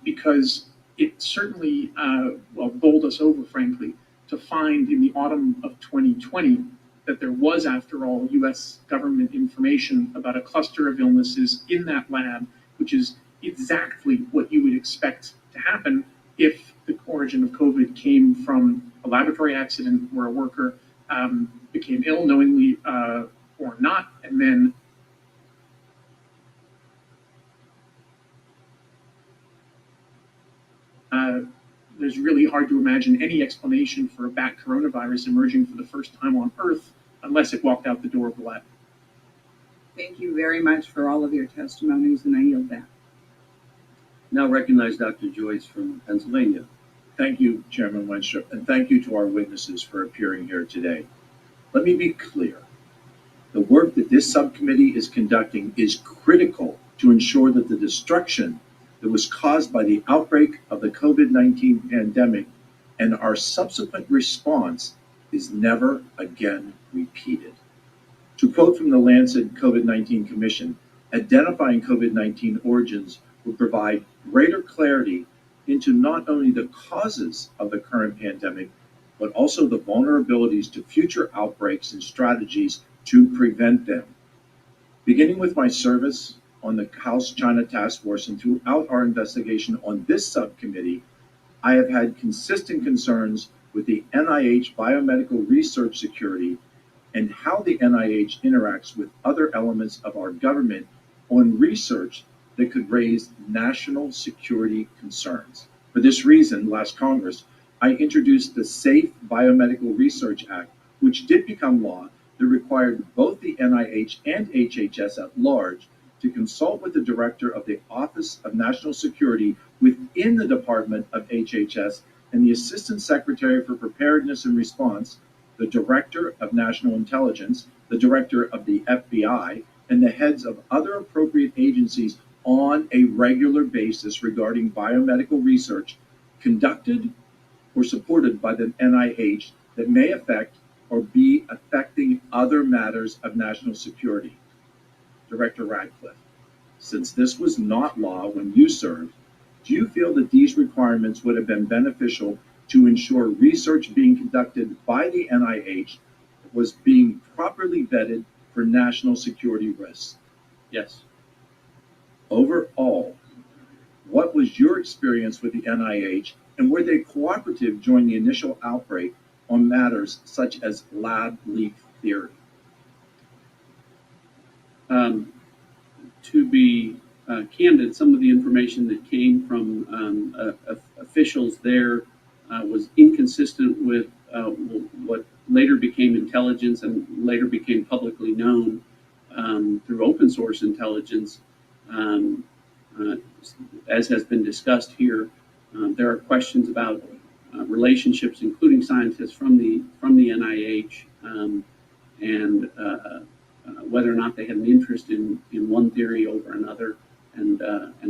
because it certainly bowled us over, frankly, to find in the autumn of 2020 that there was, after all, U.S. government information about a cluster of illnesses in that lab, which is exactly what you would expect to happen if the origin of COVID came from a laboratory accident where a worker became ill knowingly or not, and then there's really hard to imagine any explanation for a bat coronavirus emerging for the first time on Earth unless it walked out the door of the lab. Thank you very much for all of your testimonies, and I yield back. Now recognize Dr. Joyce from Pennsylvania. Thank you, Chairman Winstrup, and thank you to our witnesses for appearing here today. Let me be clear. The work that this subcommittee is conducting is critical to ensure that the destruction that was caused by the outbreak of the COVID-19 pandemic and our subsequent response is never again repeated. To quote from the Lancet COVID-19 Commission, identifying COVID-19 origins will provide greater clarity into not only the causes of the current pandemic, but also the vulnerabilities to future outbreaks and strategies to prevent them. Beginning with my service on the House China Task Force and throughout our investigation on this subcommittee, I have had consistent concerns with the NIH biomedical research security and how the NIH interacts with other elements of our government on research that could raise national security concerns. For this reason, last Congress, I introduced the Safe Biomedical Research Act, which did become law, that required both the NIH and HHS at large to consult with the director of the Office of National Security within the Department of HHS and the Assistant Secretary for Preparedness and Response, the Director of National Intelligence, the Director of the FBI, and the heads of other appropriate agencies on a regular basis regarding biomedical research conducted or supported by the NIH that may affect or be affecting other matters of national security. Director Ratcliffe, since this was not law when you served, do you feel that these requirements would have been beneficial to ensure research being conducted by the NIH was being properly vetted for national security risks? Yes. Overall, what was your experience with the NIH, and were they cooperative during the initial outbreak on matters such as lab leak theory? To be candid, some of the information that came from officials there was inconsistent with what later became intelligence and later became publicly known through open source intelligence. As has been discussed here, there are questions about relationships, including scientists from the NIH, and whether or not they had an interest in one theory over another, and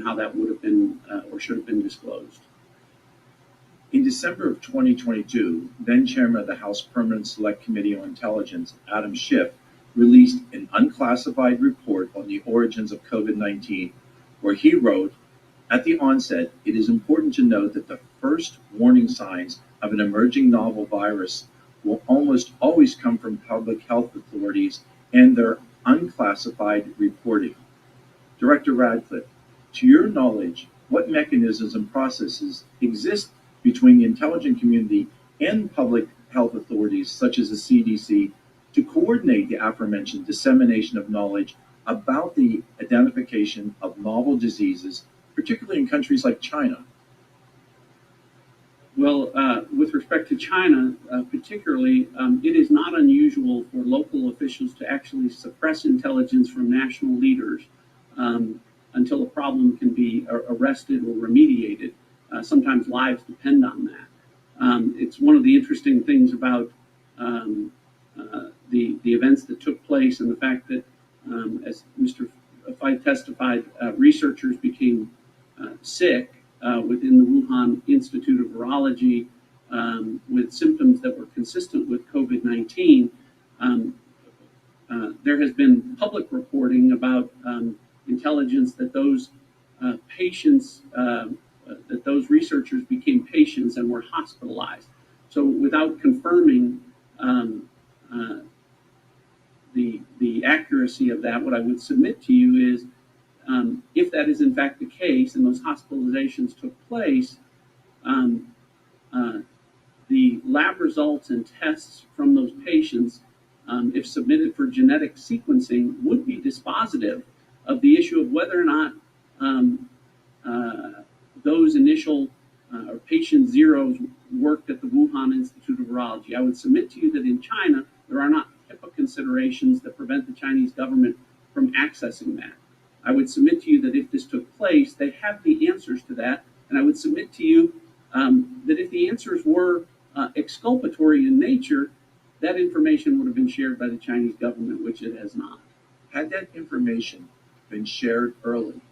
how that would have been or should have been disclosed. In December of 2022, then Chairman of the House Permanent Select Committee on Intelligence, Adam Schiff, released an unclassified report on the origins of COVID-19, where he wrote, "At the onset, it is important to note that the first warning signs of an emerging novel virus will almost always come from public health authorities and their unclassified reporting." Director Ratcliffe, to your knowledge, what mechanisms and processes exist between the intelligence community and public health authorities such as the CDC to coordinate the aforementioned dissemination of knowledge about the identification of novel diseases, particularly in countries like China? Well, with respect to China, particularly, it is not unusual for local officials to actually suppress intelligence from national leaders until a problem can be arrested or remediated. Sometimes lives depend on that. It's one of the interesting things about the events that took place and the fact that, as Mr. Fife testified, researchers became sick within the Wuhan Institute of Virology with symptoms that were consistent with COVID-19. There has been public reporting about intelligence that those patients, that those researchers became patients and were hospitalized. So without confirming the accuracy of that, what I would submit to you is if that is in fact the case and those hospitalizations took place, the lab results and tests from those patients, if submitted for genetic sequencing, would be dispositive of the issue of whether or not those initial or patient zeros worked at the Wuhan Institute of Virology. I would submit to you that in China, there are not HIPAA considerations that prevent the Chinese government from accessing that. I would submit to you that if this took place, they have the answers to that. And I would submit to you that if the answers were exculpatory in nature, that information would have been shared by the Chinese government, which it has not. Had that information been shared early,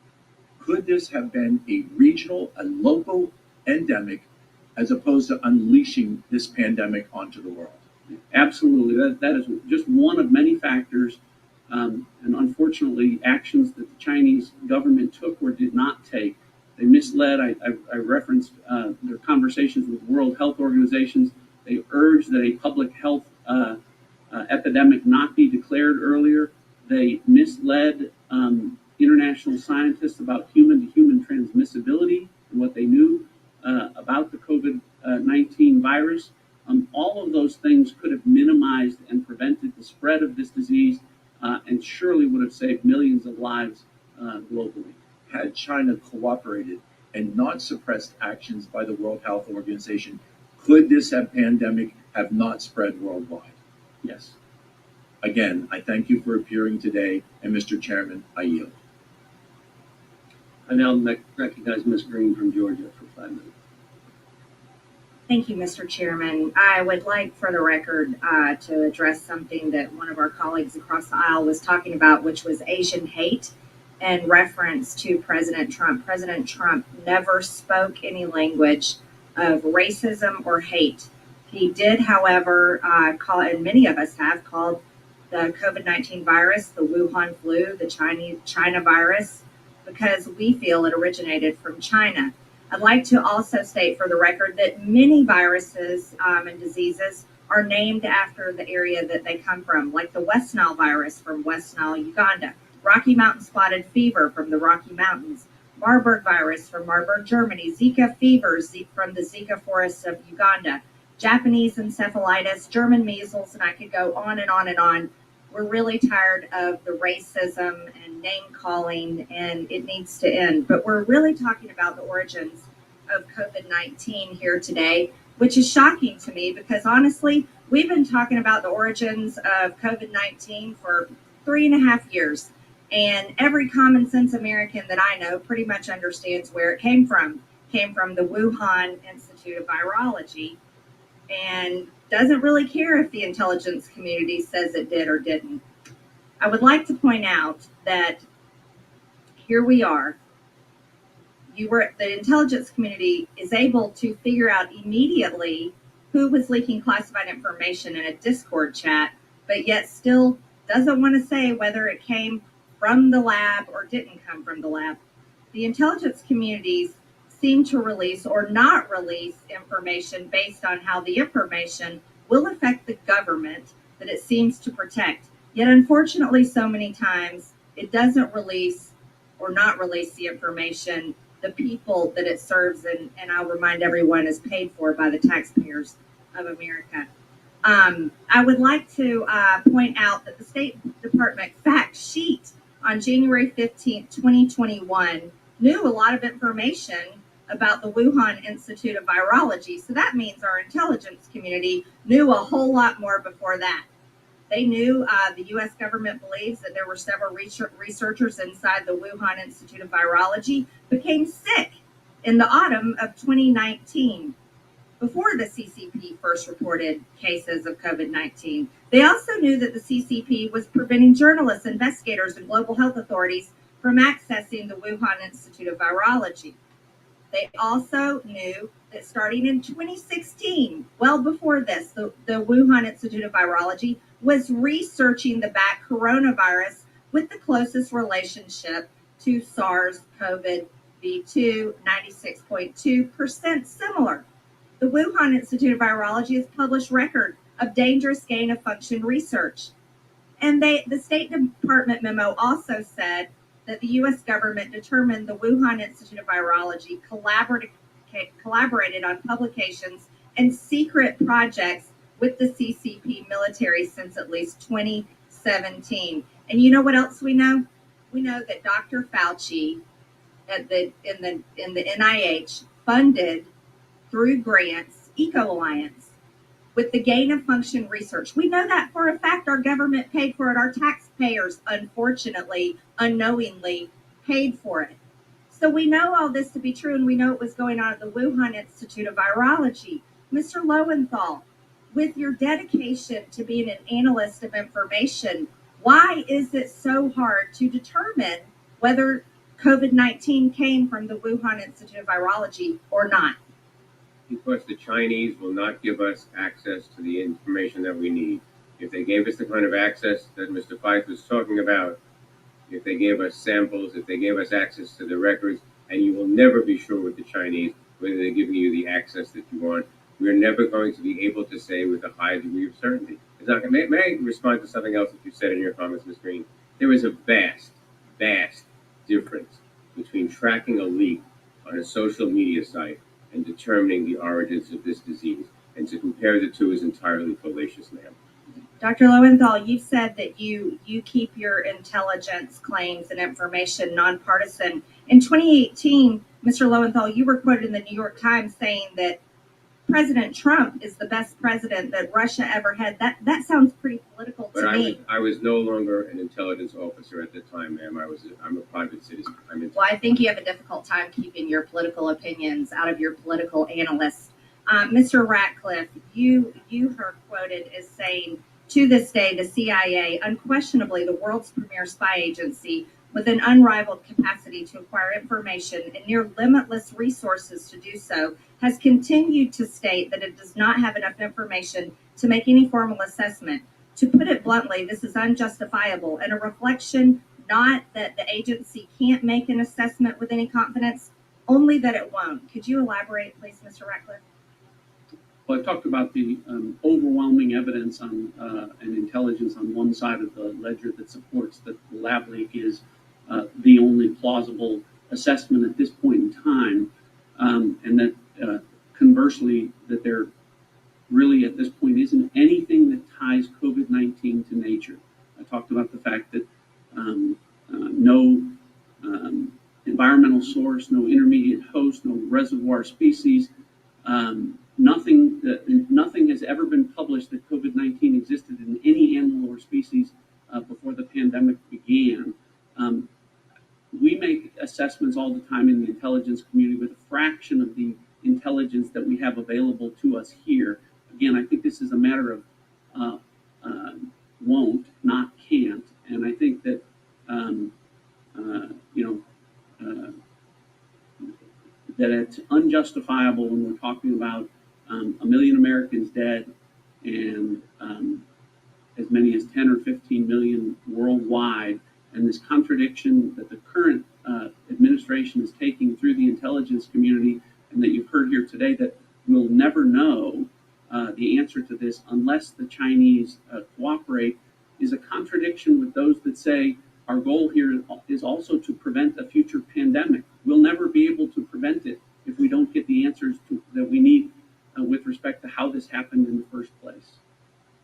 could this have been a regional and local endemic as opposed to unleashing this pandemic onto the world? Absolutely. That is just one of many factors. And unfortunately, actions that the Chinese government took or did not take. They misled. I referenced their conversations with World Health Organizations. They urged that a public health epidemic not be declared earlier. They misled international scientists about human-to-human transmissibility and what they knew about the COVID-19 virus. All of those things could have minimized and prevented the spread of this disease and surely would have saved millions of lives globally. Had China cooperated and not suppressed actions by the World Health Organization, could this pandemic have not spread worldwide? Yes. Again, I thank you for appearing today, and Mr. Chairman, I yield. I now recognize Ms. Green from Georgia for 5 minutes. Thank you, Mr. Chairman. I would like, for the record, to address something that one of our colleagues across the aisle was talking about, which was Asian hate in reference to President Trump. President Trump never spoke any language of racism or hate. He did, however, call, and many of us have called the COVID-19 virus the Wuhan flu, the China virus, because we feel it originated from China. I'd like to also state for the record that many viruses and diseases are named after the area that they come from, like the West Nile virus from West Nile, Uganda, Rocky Mountain spotted fever from the Rocky Mountains, Marburg virus from Marburg, Germany, Zika fever from the Zika forests of Uganda, Japanese encephalitis, German measles, and I could go on and on and on. We're really tired of the racism and name calling, and it needs to end. But we're really talking about the origins of COVID-19 here today, which is shocking to me because honestly, we've been talking about the origins of COVID-19 for 3.5 years. And every common sense American that I know pretty much understands where it came from. Came from the Wuhan Institute of Virology, and doesn't really care if the intelligence community says it did or didn't. I would like to point out that here we are. The intelligence community is able to figure out immediately who was leaking classified information in a Discord chat, but yet still doesn't want to say whether it came from the lab or didn't come from the lab. The intelligence communities seem to release or not release information based on how the information will affect the government that it seems to protect. Yet unfortunately, so many times it doesn't release or not release the information, the people that it serves, and I'll remind everyone is paid for by the taxpayers of America. I would like to point out that the State Department fact sheet on January 15th, 2021 knew a lot of information about the Wuhan Institute of Virology. So that means our intelligence community knew a whole lot more before that. They knew the U.S. government believes that there were several researchers inside the Wuhan Institute of Virology became sick in the autumn of 2019 before the CCP first reported cases of COVID-19. They also knew that the CCP was preventing journalists, investigators, and global health authorities from accessing the Wuhan Institute of Virology. They also knew that starting in 2016, well before this, the Wuhan Institute of Virology was researching the bat coronavirus with the closest relationship to SARS-CoV-2, 96.2% similar. The Wuhan Institute of Virology has published record of dangerous gain-of-function research. And the State Department memo also said that the U.S. government determined the Wuhan Institute of Virology collaborated on publications and secret projects with the CCP military since at least 2017. And you know what else we know? We know that Dr. Fauci in the NIH funded through grants Eco Alliance with the gain of function research. We know that for a fact. Our government paid for it. Our taxpayers, unfortunately, unknowingly paid for it. So we know all this to be true, and we know it was going on at the Wuhan Institute of Virology. Mr. Lowenthal, with your dedication to being an analyst of information, why is it so hard to determine whether COVID-19 came from the Wuhan Institute of Virology or not? Because the Chinese will not give us access to the information that we need. If they gave us the kind of access that Mr. Fife was talking about, if they gave us samples, if they gave us access to the records, and you will never be sure with the Chinese whether they're giving you the access that you want, we're never going to be able to say with a high degree of certainty. It's not, may I respond to something else that you said in your comments, Ms. Green? There is a vast, vast difference between tracking a leak on a social media site and determining the origins of this disease. And to compare the two is entirely fallacious, ma'am. Dr. Lowenthal, you've said that you keep your intelligence claims and information nonpartisan. In 2018, Mr. Lowenthal, you were quoted in the New York Times saying that President Trump is the best president that Russia ever had. That sounds pretty political to me. I was no longer an intelligence officer at the time, ma'am. I'm a private citizen. Well, I think you have a difficult time keeping your political opinions out of your political analysts. Mr. Ratcliffe, you are quoted as saying, to this day, the CIA, unquestionably the world's premier spy agency with an unrivaled capacity to acquire information and near limitless resources to do so, has continued to state that it does not have enough information to make any formal assessment. To put it bluntly, this is unjustifiable and a reflection not that the agency can't make an assessment with any confidence, only that it won't. Could you elaborate, please, Mr. Ratcliffe? Well, I talked about the overwhelming evidence on and intelligence on one side of the ledger that supports that the lab leak is the only plausible assessment at this point in time, and that conversely, that there really at this point isn't anything that ties COVID-19 to nature. I talked about the fact that no environmental source, no intermediate host, no reservoir species, nothing has ever been published that COVID-19 existed in any animal or species before the pandemic began. We make assessments all the time in the intelligence community with a fraction of the intelligence that we have available to us here. Again, I think this is a matter of won't, not can't, and I think that that it's unjustifiable when we're talking about 1 million Americans dead and as many as 10 or 15 million worldwide, and this contradiction that the current administration is taking through the intelligence community, and that you've heard here today, that we'll never know the answer to this unless the Chinese cooperate, is a contradiction with those that say our goal here is also to prevent a future pandemic. We'll never be able to prevent it if we don't get the answers that we need with respect to how this happened in the first place.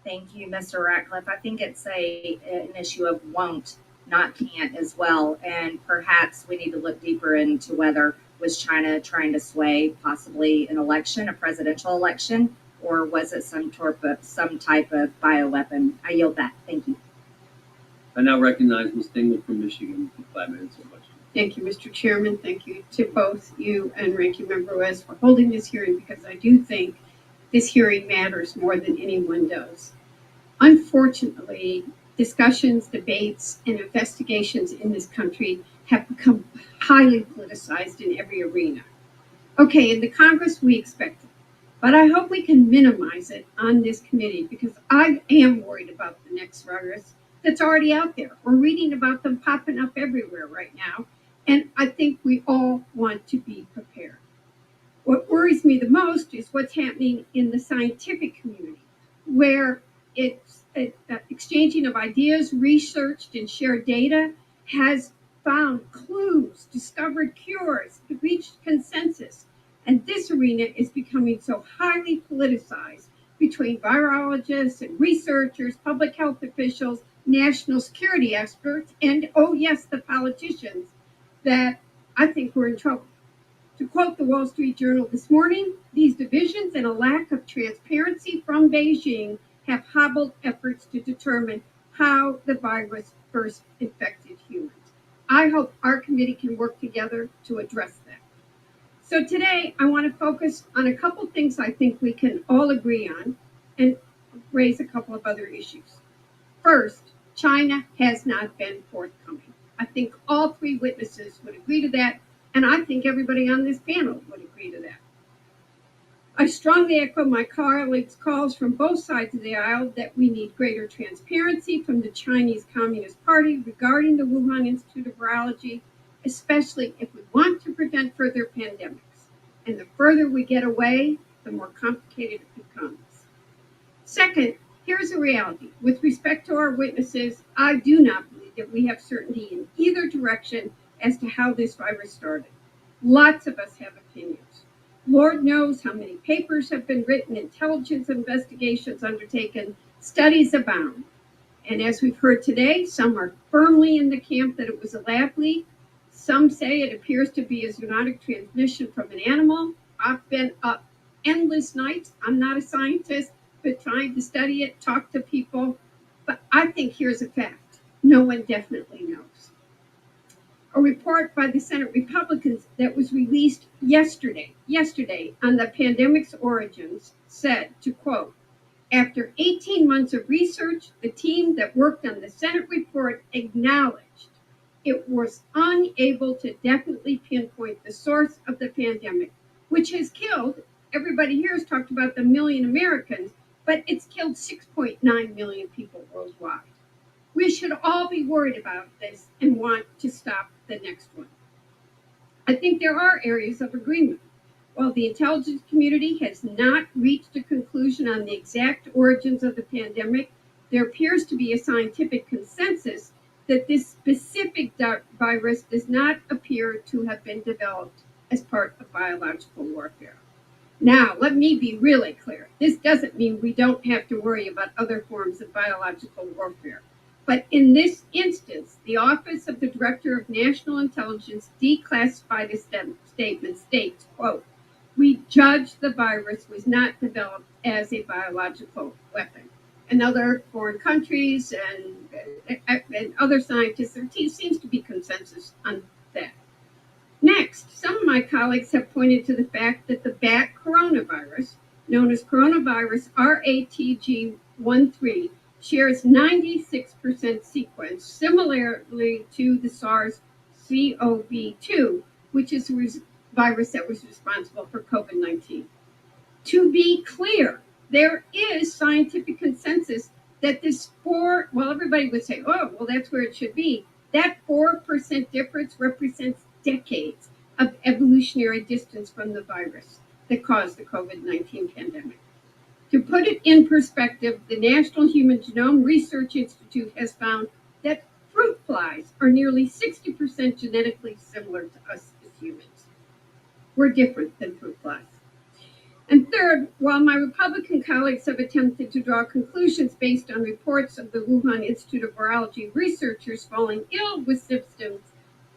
Thank you, Mr. Ratcliffe. I think it's an issue of won't, not can't as well. And perhaps we need to look deeper into whether Was China trying to sway possibly an election, a presidential election, or was it some type of bioweapon? I yield back. Thank you. I now recognize Ms. Dingle from Michigan for 5 minutes of question. Thank you, Mr. Chairman. Thank you to both you and Ranking Member West for holding this hearing, because I do think this hearing matters more than anyone does. Unfortunately, discussions, debates, and investigations in this country have become highly politicized in every arena. Okay, in the Congress, we expect it, but I hope we can minimize it on this committee, because I am worried about the next virus that's already out there. We're reading about them popping up everywhere right now, and I think we all want to be prepared. What worries me the most is what's happening in the scientific community, where exchanging of ideas, researched and shared data has found clues, discovered cures, reached consensus. And this arena is becoming so highly politicized between virologists and researchers, public health officials, national security experts, and, oh yes, the politicians, that I think we're in trouble. To quote the Wall Street Journal this morning, these divisions and a lack of transparency from Beijing have hobbled efforts to determine how the virus first infected humans. I hope our committee can work together to address that. So today, I want to focus on a couple things I think we can all agree on and raise a couple of other issues. First, China has not been forthcoming. I think all three witnesses would agree to that, and I think everybody on this panel would agree to that. I strongly echo my colleagues' calls from both sides of the aisle that we need greater transparency from the Chinese Communist Party regarding the Wuhan Institute of Virology, especially if we want to prevent further pandemics. And the further we get away, the more complicated it becomes. Second, here's a reality. With respect to our witnesses, I do not believe that we have certainty in either direction as to how this virus started. Lots of us have opinions. Lord knows how many papers have been written, intelligence investigations undertaken, studies abound. And as we've heard today, some are firmly in the camp that it was a lab leak. Some say it appears to be a zoonotic transmission from an animal. I've been up endless nights. I'm not a scientist, but trying to study it, talk to people. But I think here's a fact. No one definitely knows. A report by the Senate Republicans that was released yesterday on the pandemic's origins said, to quote, after 18 months of research, the team that worked on the Senate report acknowledged it was unable to definitely pinpoint the source of the pandemic, which has killed, everybody here has talked about the million Americans, but it's killed 6.9 million people worldwide. We should all be worried about this and want to stop the next one. I think there are areas of agreement. While the intelligence community has not reached a conclusion on the exact origins of the pandemic, there appears to be a scientific consensus that this specific virus does not appear to have been developed as part of biological warfare. Now, let me be really clear. This doesn't mean we don't have to worry about other forms of biological warfare. But in this instance, the Office of the Director of National Intelligence declassified a statement states, quote, we judge the virus was not developed as a biological weapon. And other foreign countries and other scientists, there seems to be consensus on that. Next, some of my colleagues have pointed to the fact that the bat coronavirus, known as coronavirus RATG13, shares 96% sequence, similarly to the SARS-CoV-2, which is a virus that was responsible for COVID-19. To be clear, there is scientific consensus that this everybody would say, oh, well, that's where it should be. That 4% difference represents decades of evolutionary distance from the virus that caused the COVID-19 pandemic. To put it in perspective, the National Human Genome Research Institute has found that fruit flies are nearly 60% genetically similar to us as humans. We're different than fruit flies. And third, while my Republican colleagues have attempted to draw conclusions based on reports of the Wuhan Institute of Virology researchers falling ill with symptoms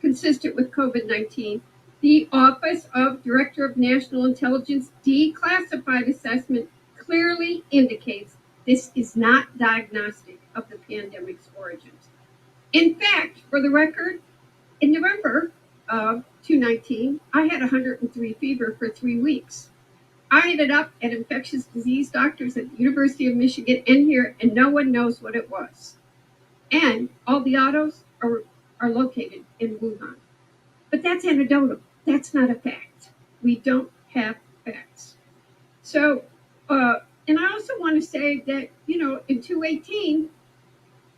consistent with COVID-19, The Office of Director of National Intelligence Declassified Assessment clearly indicates this is not diagnostic of the pandemic's origins. In fact, for the record, in November of 2019, I had 103 fever for 3 weeks. I ended up at infectious disease doctors at the University of Michigan and here, and no one knows what it was. And all the autos are located in Wuhan. But that's anecdotal. That's not a fact. We don't have facts. So, and I also want to say that, in 2018,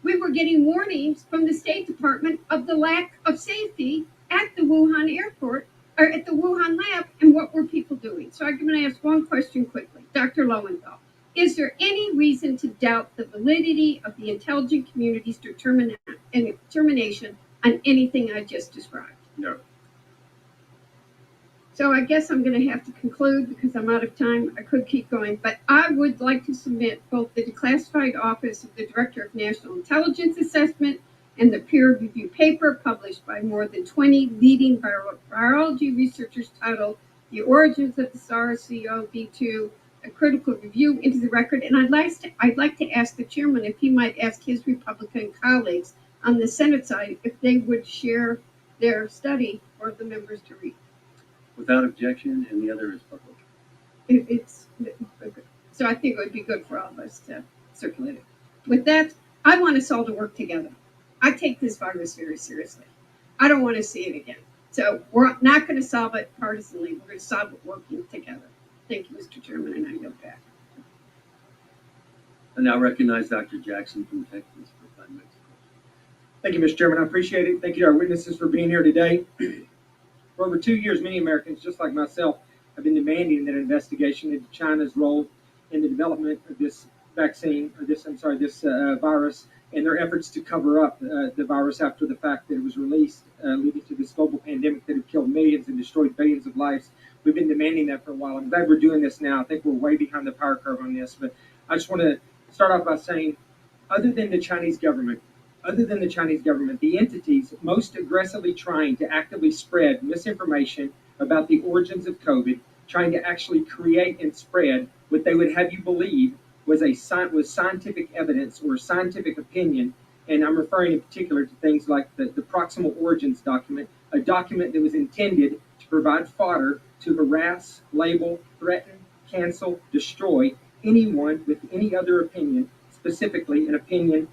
we were getting warnings from the State Department of the lack of safety at the Wuhan airport or at the Wuhan lab, and what were people doing? So I'm going to ask one question quickly. Dr. Lowenthal, is there any reason to doubt the validity of the intelligence community's determination on anything I just described? No. So I guess I'm going to have to conclude because I'm out of time. I could keep going, but I would like to submit both the declassified Office of the Director of National Intelligence Assessment and the peer-reviewed paper published by more than 20 leading virology researchers titled The Origins of the SARS-CoV-2, a critical review into the record. And I'd like to ask the chairman if he might ask his Republican colleagues on the Senate side if they would share their study for the members to read. Without objection, and the other is public. So I think it would be good for all of us to circulate it. With that, I want us all to work together. I take this virus very seriously. I don't want to see it again. So we're not going to solve it partisanly. We're going to solve it working together. Thank you, Mr. Chairman, and I yield back. I now recognize Dr. Jackson from Texas for 5 minutes. Thank you, Mr. Chairman. I appreciate it. Thank you to our witnesses for being here today. For over 2 years, many Americans, just like myself, have been demanding that an investigation into China's role in the development of this vaccine, or this virus, and their efforts to cover up the virus after the fact that it was released, leading to this global pandemic that had killed millions and destroyed billions of lives. We've been demanding that for a while. I'm glad we're doing this now. I think we're way behind the power curve on this, but I just want to start off by saying, other than the Chinese government, the entities most aggressively trying to actively spread misinformation about the origins of COVID, trying to actually create and spread what they would have you believe was scientific evidence or scientific opinion. And I'm referring in particular to things like the proximal origins document, a document that was intended to provide fodder to harass, label, threaten, cancel, destroy anyone with any other opinion, specifically an opinion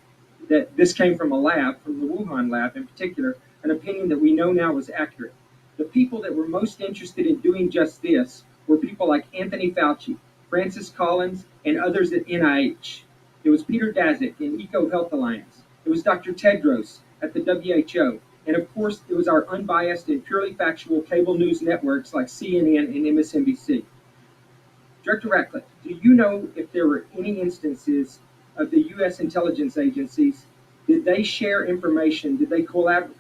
that this came from a lab, from the Wuhan lab in particular, an opinion that we know now was accurate. The people that were most interested in doing just this were people like Anthony Fauci, Francis Collins, and others at NIH. It was Peter Daszak in Eco Health Alliance. It was Dr. Tedros at the WHO. And of course, it was our unbiased and purely factual cable news networks like CNN and MSNBC. Director Ratcliffe, do you know if there were any instances of the U.S. intelligence agencies? Did they share information? Did they cooperate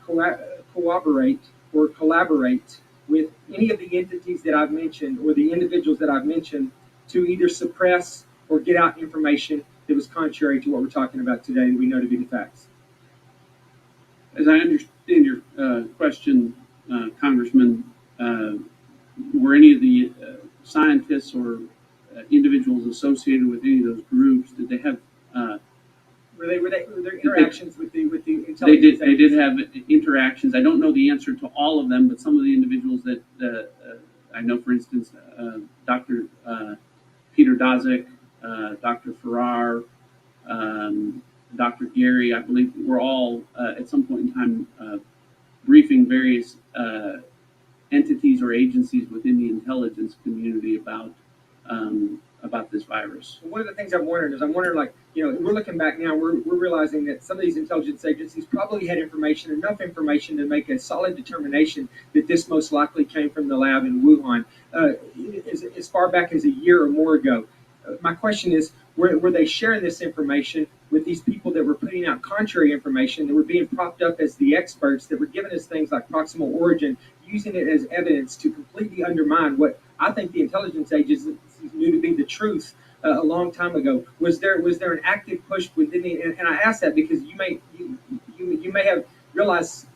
or collaborate with any of the entities that I've mentioned or the individuals that I've mentioned to either suppress or get out information that was contrary to what we're talking about today that we know to be the facts? As I understand your question, Congressman, were any of the scientists or individuals associated with any of those groups, did they have Were there interactions with the intelligence? They did have interactions. I don't know the answer to all of them, but some of the individuals that I know, for instance, Dr. Peter Daszak, Dr. Farrar, Dr. Gary, I believe, were all at some point in time briefing various entities or agencies within the intelligence community about this virus. One of the things I'm wondering is, we're looking back now, we're realizing that some of these intelligence agencies probably had enough information to make a solid determination that this most likely came from the lab in Wuhan as far back as a year or more ago. My question is, were they sharing this information with these people that were putting out contrary information, that were being propped up as the experts, that were giving us things like proximal origin, using it as evidence to completely undermine what I think the intelligence agencies knew to be the truth a long time ago? Was there an active push within the, and I ask that because you may have realized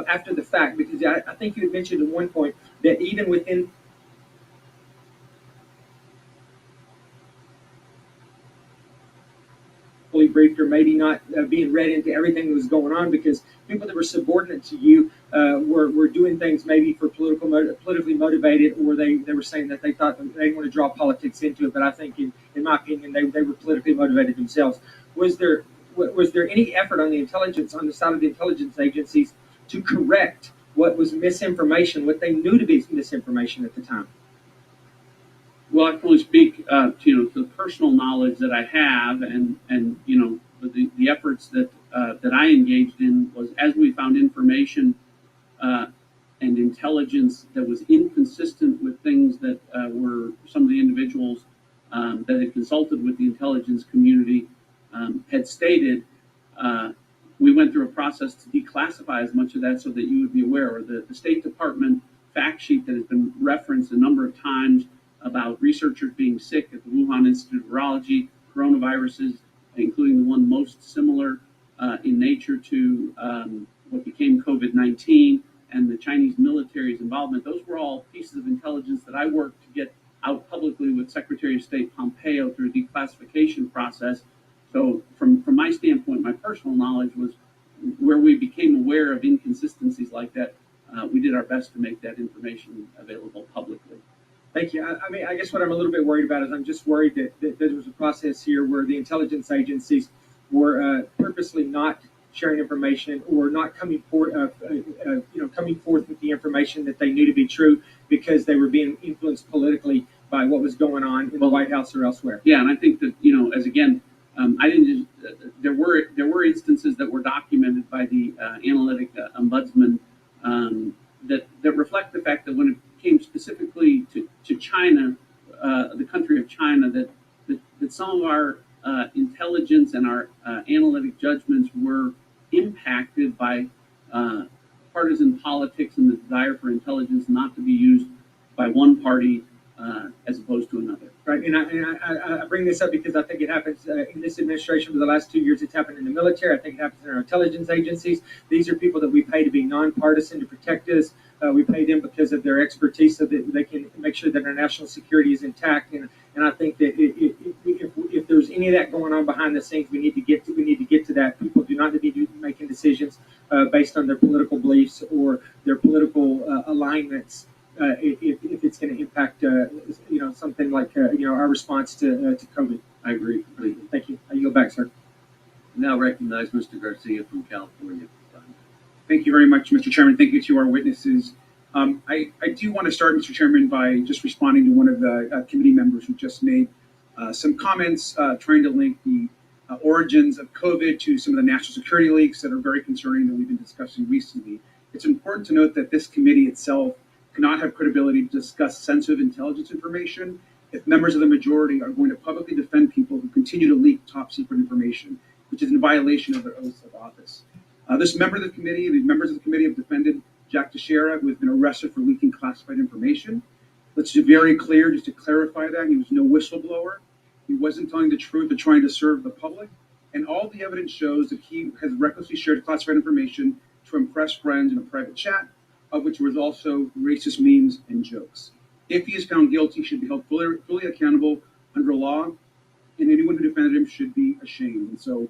after the fact, because I think you had mentioned at one point that even within fully briefed or maybe not being read into everything that was going on, because people that were subordinate to you were doing things maybe for politically motivated, or they were saying that they thought they didn't want to draw politics into it. But I think, in my opinion, they were politically motivated themselves. Was there any effort on the side of the intelligence agencies to correct what was misinformation, what they knew to be misinformation at the time? Well, I can only speak to the personal knowledge that I have, and the efforts that I engaged in was, as we found information and intelligence that was inconsistent with things that were some of the individuals that had consulted with the intelligence community had stated. We went through a process to declassify as much of that so that you would be aware. Or the State Department fact sheet that has been referenced a number of times about researchers being sick at the Wuhan Institute of Virology, coronaviruses, including the one most similar in nature to what became COVID-19, and the Chinese military's involvement. Those were all pieces of intelligence that I worked to get out publicly with Secretary of State Pompeo through a declassification process. So from my standpoint, my personal knowledge was where we became aware of inconsistencies like that. We did our best to make that information available publicly. Thank you. I mean, I guess what I'm a little bit worried about is I'm just worried that there was a process here where the intelligence agencies were purposely not sharing information or not coming forth with the information that they knew to be true, because they were being influenced politically by what was going on in the White House or elsewhere. Yeah, and I think that as again, I didn't just there were instances that were documented by the analytic ombudsman that reflect the fact that when it came specifically to China, the country of China, that some of our intelligence and our analytic judgments were impacted by partisan politics and the desire for intelligence not to be used by one party as opposed to another. Right, and I bring this up because I think it happens in this administration for the last 2 years. It's happened in the military. I think it happens in our intelligence agencies. These are people that we pay to be nonpartisan, to protect us. We pay them because of their expertise, so that they can make sure that our national security is intact. And I think that if there's any of that going on behind the scenes, we need to get to that. People do not need to be making decisions based on their political beliefs or their political alignments. If it's going to impact, something like our response to COVID. I agree completely. Thank you. I yield back, sir. Now recognize Mr. Garcia from California. Thank you very much, Mr. Chairman. Thank you to our witnesses. I do want to start, Mr. Chairman, by just responding to one of the committee members who just made some comments trying to link the origins of COVID to some of the national security leaks that are very concerning that we've been discussing recently. It's important to note that this committee itself cannot have credibility to discuss sensitive intelligence information if members of the majority are going to publicly defend people who continue to leak top secret information, which is in violation of their oaths of office. These members of the committee have defended Jack Teixeira, who has been arrested for leaking classified information. Let's be very clear, just to clarify that, he was no whistleblower. He wasn't telling the truth or trying to serve the public. And all the evidence shows that he has recklessly shared classified information to impress friends in a private chat, of which was also racist memes and jokes. If he is found guilty, he should be held fully accountable under law, and anyone who defended him should be ashamed. And so,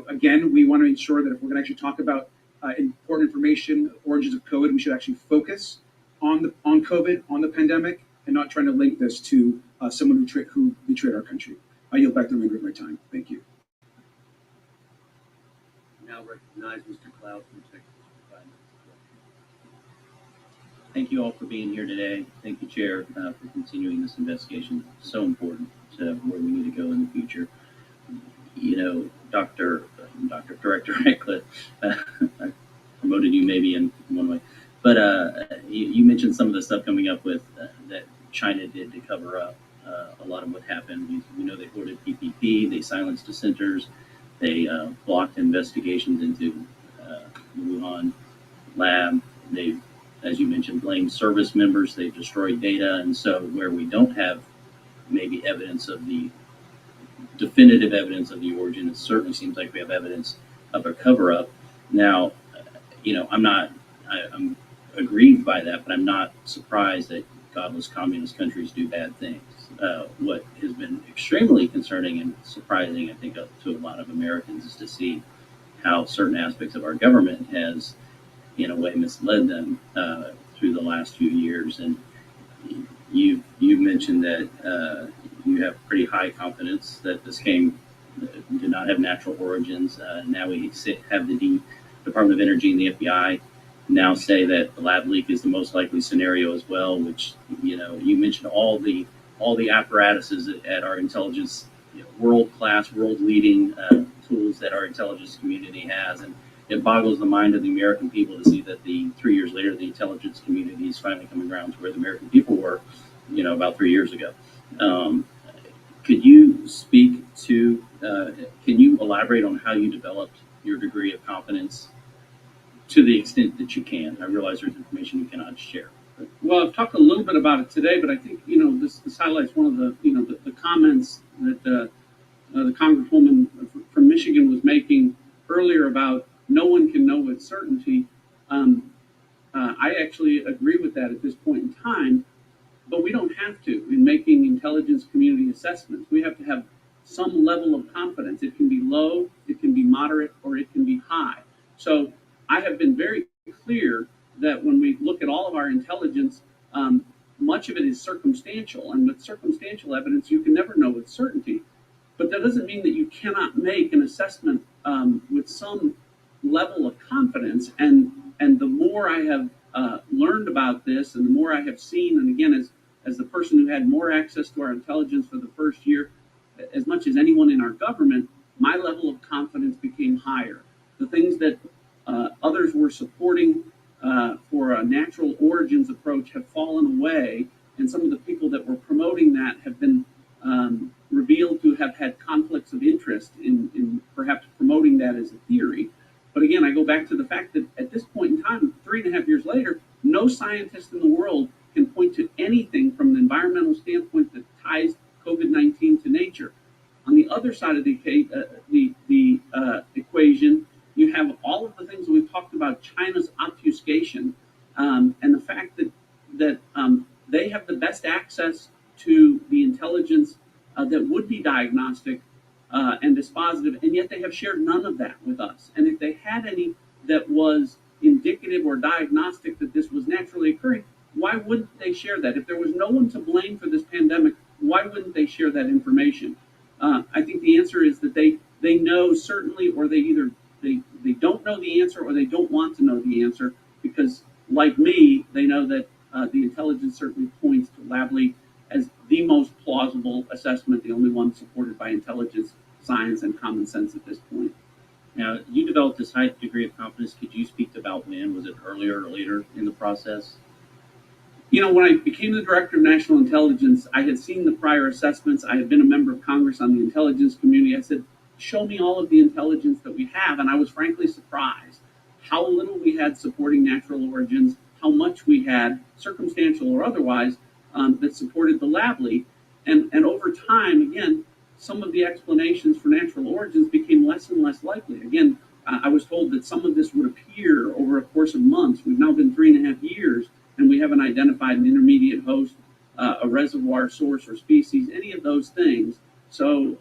again, we want to ensure that if we're going to actually talk about important information, origins of COVID, we should actually focus on COVID, on the pandemic, and not trying to link this to someone who betrayed our country. I yield back the remainder of my time. Thank you. Now recognize Mr. Cloud from Texas. Thank you all for being here today. Thank you, Chair, for continuing this investigation. So important to where we need to go in the future. Dr. Director Ratcliffe, I promoted you maybe in one way, but you mentioned some of the stuff coming up with that China did to cover up a lot of what happened. We know they hoarded PPP, they silenced dissenters, they blocked investigations into the Wuhan lab. They, as you mentioned, blamed service members. They've destroyed data. And so where we don't have maybe evidence of the definitive evidence of the origin, it certainly seems like we have evidence of a cover-up. Now, I'm aggrieved by that, but I'm not surprised that godless communist countries do bad things. What has been extremely concerning and surprising, I think, to a lot of Americans is to see how certain aspects of our government has, in a way, misled them through the last few years. And you've mentioned that you have pretty high confidence that this did not have natural origins. Now we have the Department of Energy and the FBI now say that the lab leak is the most likely scenario as well. Which you mentioned all the apparatuses at our intelligence, world class, world leading tools that our intelligence community has, and it boggles the mind of the American people to see that 3 years later the intelligence community is finally coming around to where the American people were, about 3 years ago. Could you speak to? Can you elaborate on how you developed your degree of confidence to the extent that you can? I realize there's information you cannot share. Well, I've talked a little bit about it today, but I think this highlights one of the comments that the Congresswoman from Michigan was making earlier about no one can know with certainty. I actually agree with that at this point in time, but we don't have to in making intelligence community assessments. We have to have some level of confidence. It can be low, it can be moderate, or it can be high. So I have been very clear that when we look at all of our intelligence, much of it is circumstantial. And with circumstantial evidence, you can never know with certainty. But that doesn't mean that you cannot make an assessment with some level of confidence. And the more I have learned about this, and the more I have seen, and again, as the person who had more access to our intelligence for the first year, as much as anyone in our government, my level of confidence became higher. The things that others were supporting for a natural origins approach have fallen away, and some of the people that were promoting that have been revealed to have had conflicts of interest in perhaps promoting that as a theory. But again, I go back to the fact that at this point in time, 3.5 years later, no scientist in the world can point to anything from an environmental standpoint that ties COVID-19 to nature. On the other side of the equation, you have all of the things that we've talked about, China's obfuscation, and the fact that they have the best access to the intelligence that would be diagnostic and dispositive, and yet they have shared none of that with us. And if they had any that was indicative or diagnostic that this was naturally occurring, why wouldn't they share that? If there was no one to blame for this pandemic, why wouldn't they share that information? I think the answer is that they know certainly, or they either they don't know the answer or they don't want to know the answer, because like me, they know that the intelligence certainly points to lab leak as the most plausible assessment, the only one supported by intelligence, science, and common sense at this point. Now, you developed this high degree of confidence. Could you speak about when? Was it earlier or later in the process? When I became the director of national intelligence, I had seen the prior assessments. I had been a member of Congress on the intelligence community. I said, show me all of the intelligence that we have. And I was frankly surprised how little we had supporting natural origins, how much we had, circumstantial or otherwise, that supported the lab leak. And over time, again, some of the explanations for natural origins became less and less likely. Again, I was told that some of this would appear over a course of months. We've now been 3.5 years, and we haven't identified an intermediate host, a reservoir source or species, any of those things. So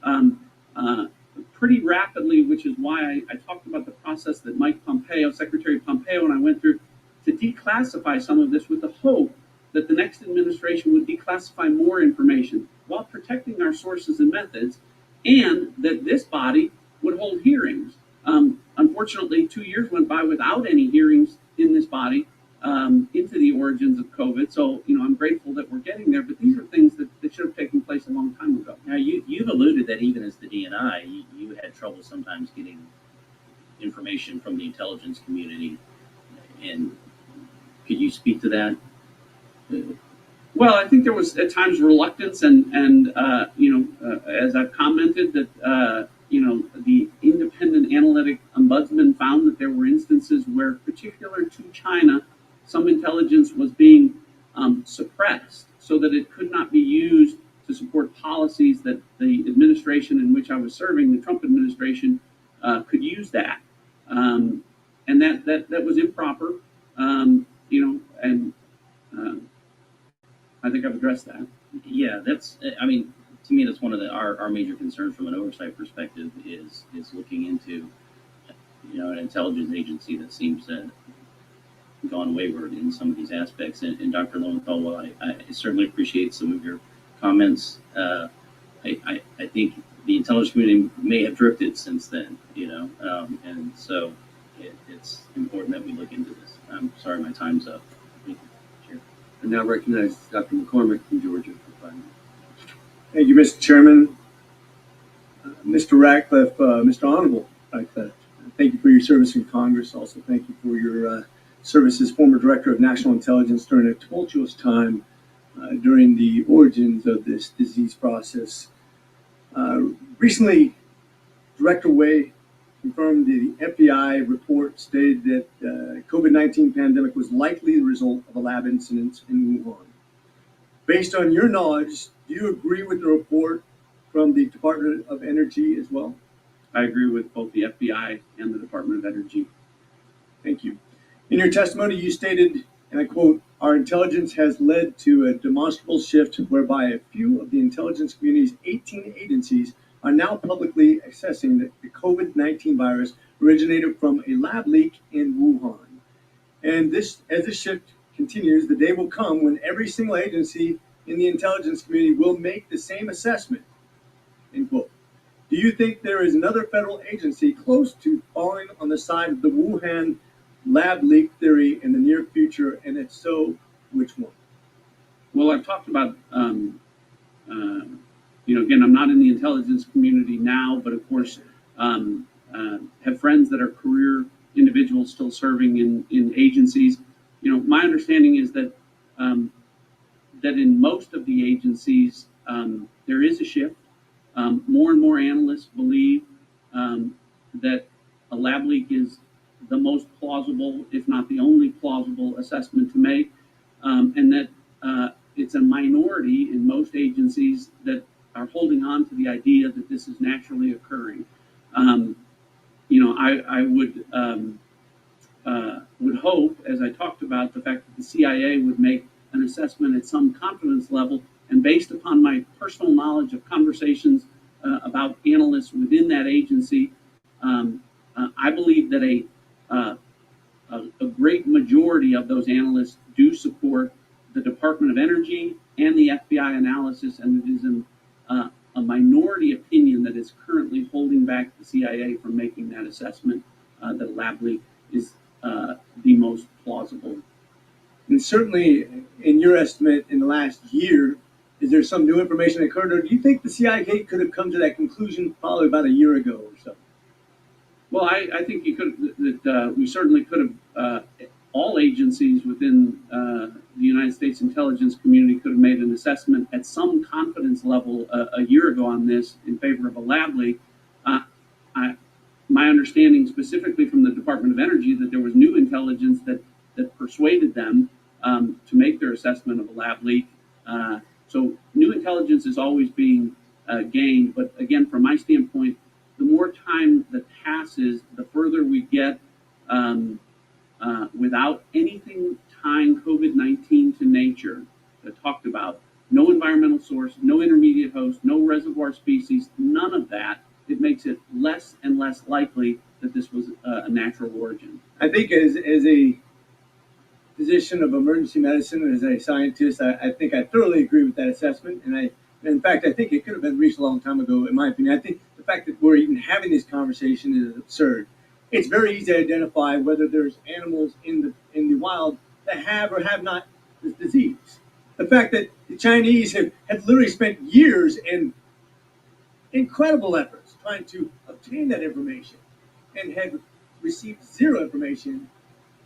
pretty rapidly, which is why I talked about the process that Mike Pompeo, Secretary Pompeo, and I went through to declassify some of this with the hope that the next administration would declassify more information while protecting our sources and methods, and that this body would hold hearings. Unfortunately, 2 years went by without any hearings in this body into the origins of COVID. So, I'm grateful that we're getting there, but these are things that should have taken place a long time ago. Now, you've alluded that even as the DNI, you had trouble sometimes getting information from the intelligence community. And could you speak to that? Well, I think there was at times reluctance, and as I've commented, that the independent analytic ombudsman found that there were instances where, particular to China, some intelligence was being suppressed so that it could not be used to support policies that the administration in which I was serving, the Trump administration, could use that. And and that was improper. And I think I've addressed that. Yeah, that's, I mean, to me, that's one of our major concerns from an oversight perspective is looking into, an intelligence agency that seems to have gone wayward in some of these aspects. And Dr. Lowenthal, well, I certainly appreciate some of your comments. I think the intelligence community may have drifted since then, and so it's important that we look into this. I'm sorry, my time's up. Thank you, Chair. I now recognize Dr. McCormick from Georgia for 5 minutes. Thank you, Mr. Chairman. Mr. Ratcliffe, Mr. Honorable Ratcliffe, thank you for your service in Congress. Also, thank you for your service as former Director of National Intelligence during a tumultuous time during the origins of this disease process. Recently, Director Wei confirmed the FBI report stated that COVID-19 pandemic was likely the result of a lab incident in Wuhan. Based on your knowledge, do you agree with the report from the Department of Energy as well? I agree with both the FBI and the Department of Energy. Thank you. In your testimony, you stated, and I quote, "Our intelligence has led to a demonstrable shift whereby a few of the intelligence community's 18 agencies are now publicly assessing that the COVID-19 virus originated from a lab leak in Wuhan. And as this shift continues, the day will come when every single agency in the intelligence community will make the same assessment," end quote. Do you think there is another federal agency close to falling on the side of the Wuhan lab leak theory in the near future? And if so, which one? Well, I've talked about, again, I'm not in the intelligence community now, but of course, have friends that are career individuals still serving in agencies. My understanding is that that in most of the agencies, there is a shift. More and more analysts believe that a lab leak is the most plausible, if not the only plausible assessment to make, and that it's a minority in most agencies that are holding on to the idea that this is naturally occurring. I would hope, as I talked about, the fact that the CIA would make an assessment at some confidence level, and based upon my personal knowledge of conversations about analysts within that agency, I believe that a great majority of those analysts do support the Department of Energy and the FBI analysis, and it is a minority opinion that is currently holding back the CIA from making that assessment that a lab leak is the most plausible. And certainly, in your estimate, in the last year, is there some new information that occurred, or do you think the CIA could have come to that conclusion probably about a year ago or so? Well, I think we certainly could have, all agencies within the United States intelligence community could have made an assessment at some confidence level a year ago on this in favor of a lab leak. My understanding specifically from the Department of Energy that there was new intelligence that persuaded them to make their assessment of a lab leak. So new intelligence is always being gained, but again, from my standpoint, the more time that passes, the further we get without anything tying COVID-19 to nature that talked about. No environmental source, no intermediate host, no reservoir species, none of that. It makes it less and less likely that this was a natural origin. I think as a physician of emergency medicine and as a scientist, I think I thoroughly agree with that assessment. And in fact, I think it could have been reached a long time ago, in my opinion. I think the fact that we're even having this conversation is absurd. It's very easy to identify whether there's animals in the wild that have or have not this disease. The fact that the Chinese have literally spent years and incredible efforts trying to obtain that information and have received zero information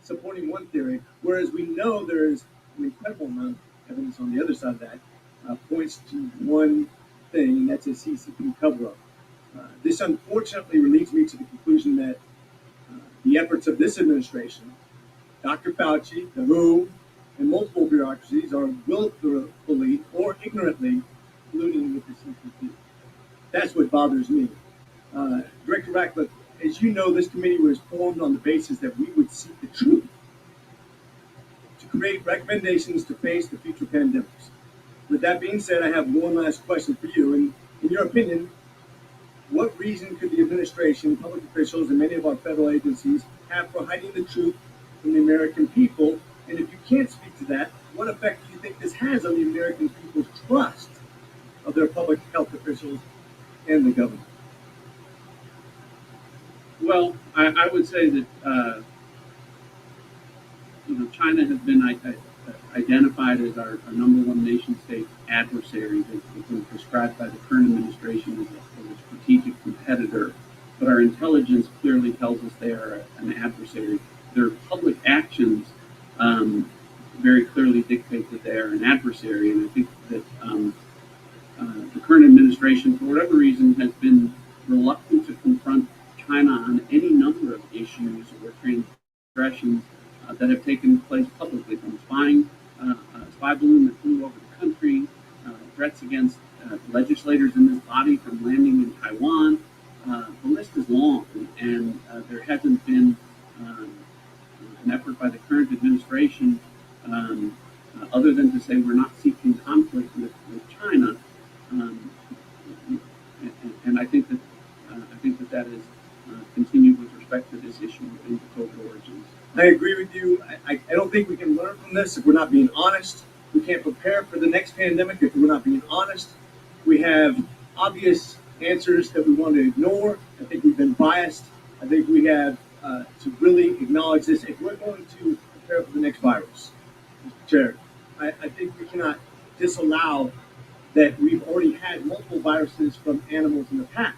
supporting one theory, whereas we know there is an incredible amount of evidence on the other side of that points to one thing, and that's a CCP cover-up. This unfortunately leads me to the conclusion that the efforts of this administration, Dr. Fauci, the WHO, and multiple bureaucracies are willfully or ignorantly colluding with the CCP. That's what bothers me. Director Ratcliffe, As you know, this committee was formed on the basis that we would seek the truth to create recommendations to face the future pandemics. With that being said, I have one last question for you. In your opinion, what reason could the administration, public officials, and many of our federal agencies have for hiding the truth from the American people? And if you can't speak to that, what effect do you think this has on the American people's trust of their public health officials and the government? Well, I would say that China has been identified as our number one nation state adversary that's been prescribed by the current administration as a strategic competitor. But our intelligence clearly tells us they are an adversary. Their public actions very clearly dictate that they are an adversary, and I think that the current administration, for whatever reason, has been reluctant to confront China on any number of issues or transgressions that have taken place publicly, from spying, a spy balloon that flew over the country, threats against legislators in this body from landing in Taiwan. The list is long, and there hasn't been an effort by the current administration other than to say we're not seeking conflict with China. And I think that is continued with respect to this issue of the COVID origins. I agree with you. I don't think we can learn from this if we're not being honest. We can't prepare for the next pandemic if we're not being honest. We have obvious answers that we want to ignore. I think we've been biased. I think we have to really acknowledge this if we're going to prepare for the next virus. Mr. Chair, I think we cannot disallow that we've already had multiple viruses from animals in the past.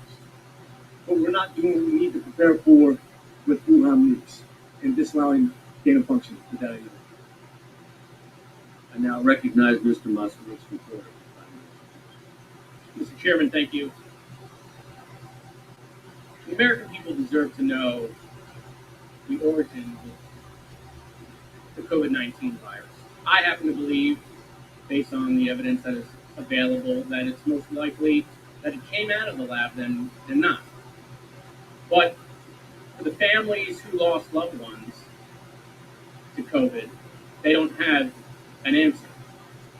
But we're not doing what we need to prepare for with Wuhan leaks and disallowing gain of function for that either. I now recognize Mr. Moskowitz for order. Mr. Chairman, thank you. The American people deserve to know the origins of the COVID-19 virus. I happen to believe, based on the evidence that is available, that it's most likely that it came out of the lab than not. But for the families who lost loved ones to COVID, they don't have an answer.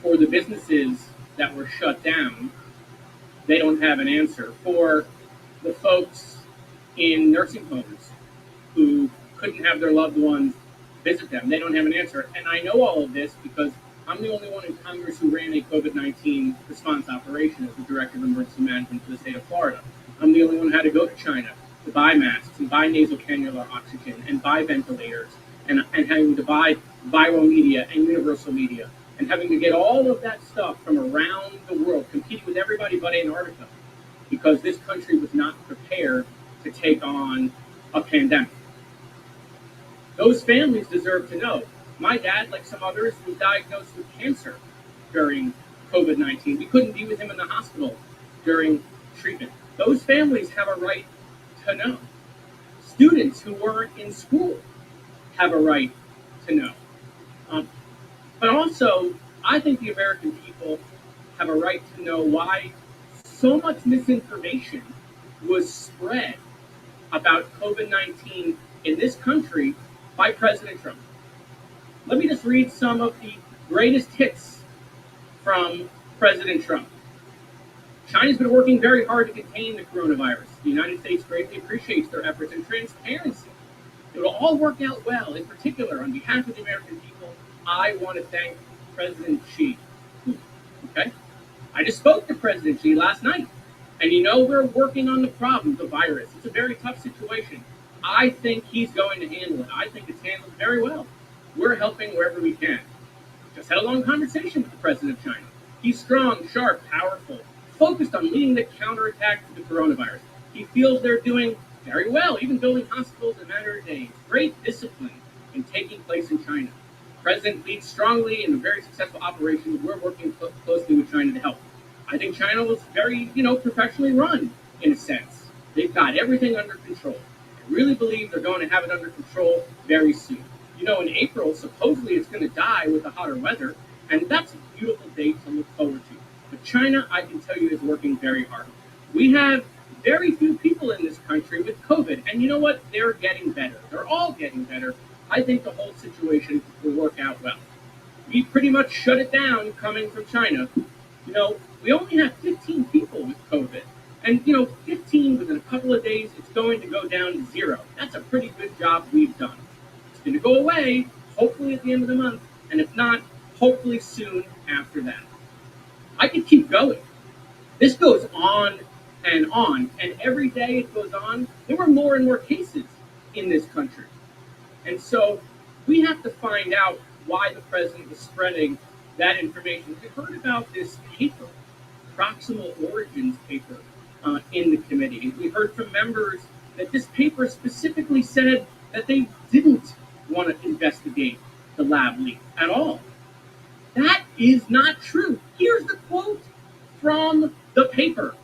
For the businesses that were shut down, they don't have an answer. For the folks in nursing homes who couldn't have their loved ones visit them, they don't have an answer. And I know all of this because I'm the only one in Congress who ran a COVID-19 response operation as the Director of Emergency Management for the state of Florida. I'm the only one who had to go to China to buy masks and buy nasal cannula oxygen and buy ventilators and having to buy viral media and universal media and having to get all of that stuff from around the world, competing with everybody but Antarctica, because this country was not prepared to take on a pandemic. Those families deserve to know. My dad, like some others, was diagnosed with cancer during COVID-19. We couldn't be with him in the hospital during treatment. Those families have a right to know. Students who weren't in school have a right to know. But also, I think the American people have a right to know why so much misinformation was spread about COVID-19 in this country by President Trump. Let me just read some of the greatest hits from President Trump. China's been working very hard to contain the coronavirus. The United States greatly appreciates their efforts and transparency. It will all work out well. In particular, on behalf of the American people, I want to thank President Xi. Okay? I just spoke to President Xi last night. And we're working on the problem, the virus. It's a very tough situation. I think he's going to handle it. I think it's handled very well. We're helping wherever we can. Just had a long conversation with the president of China. He's strong, sharp, powerful, focused on leading the counterattack to the coronavirus. He feels they're doing very well, even building hospitals in a matter of days. Great discipline in taking place in China. The president leads strongly in a very successful operation. We're working closely with China to help. I think China was very, professionally run in a sense. They've got everything under control. I really believe they're going to have it under control very soon. In April, supposedly it's going to die with the hotter weather, and that's a beautiful date to look forward to. But China, I can tell you, is working very hard. We have very few people in this country with COVID. And you know what? They're getting better. They're all getting better. I think the whole situation will work out well. We pretty much shut it down coming from China. You know, we only have 15 people with COVID. And, 15 within a couple of days, it's going to go down to 0. That's a pretty good job we've done. It's going to go away, hopefully at the end of the month. And if not, hopefully soon after that. I could keep going. This goes on. And every day it goes on, there were more and more cases in this country. And so we have to find out why the president was spreading that information. We heard about this paper, proximal origins paper, in the committee. We heard from members that this paper specifically said that they didn't want to investigate the lab leak at all. That is not true. Here's the quote from the paper.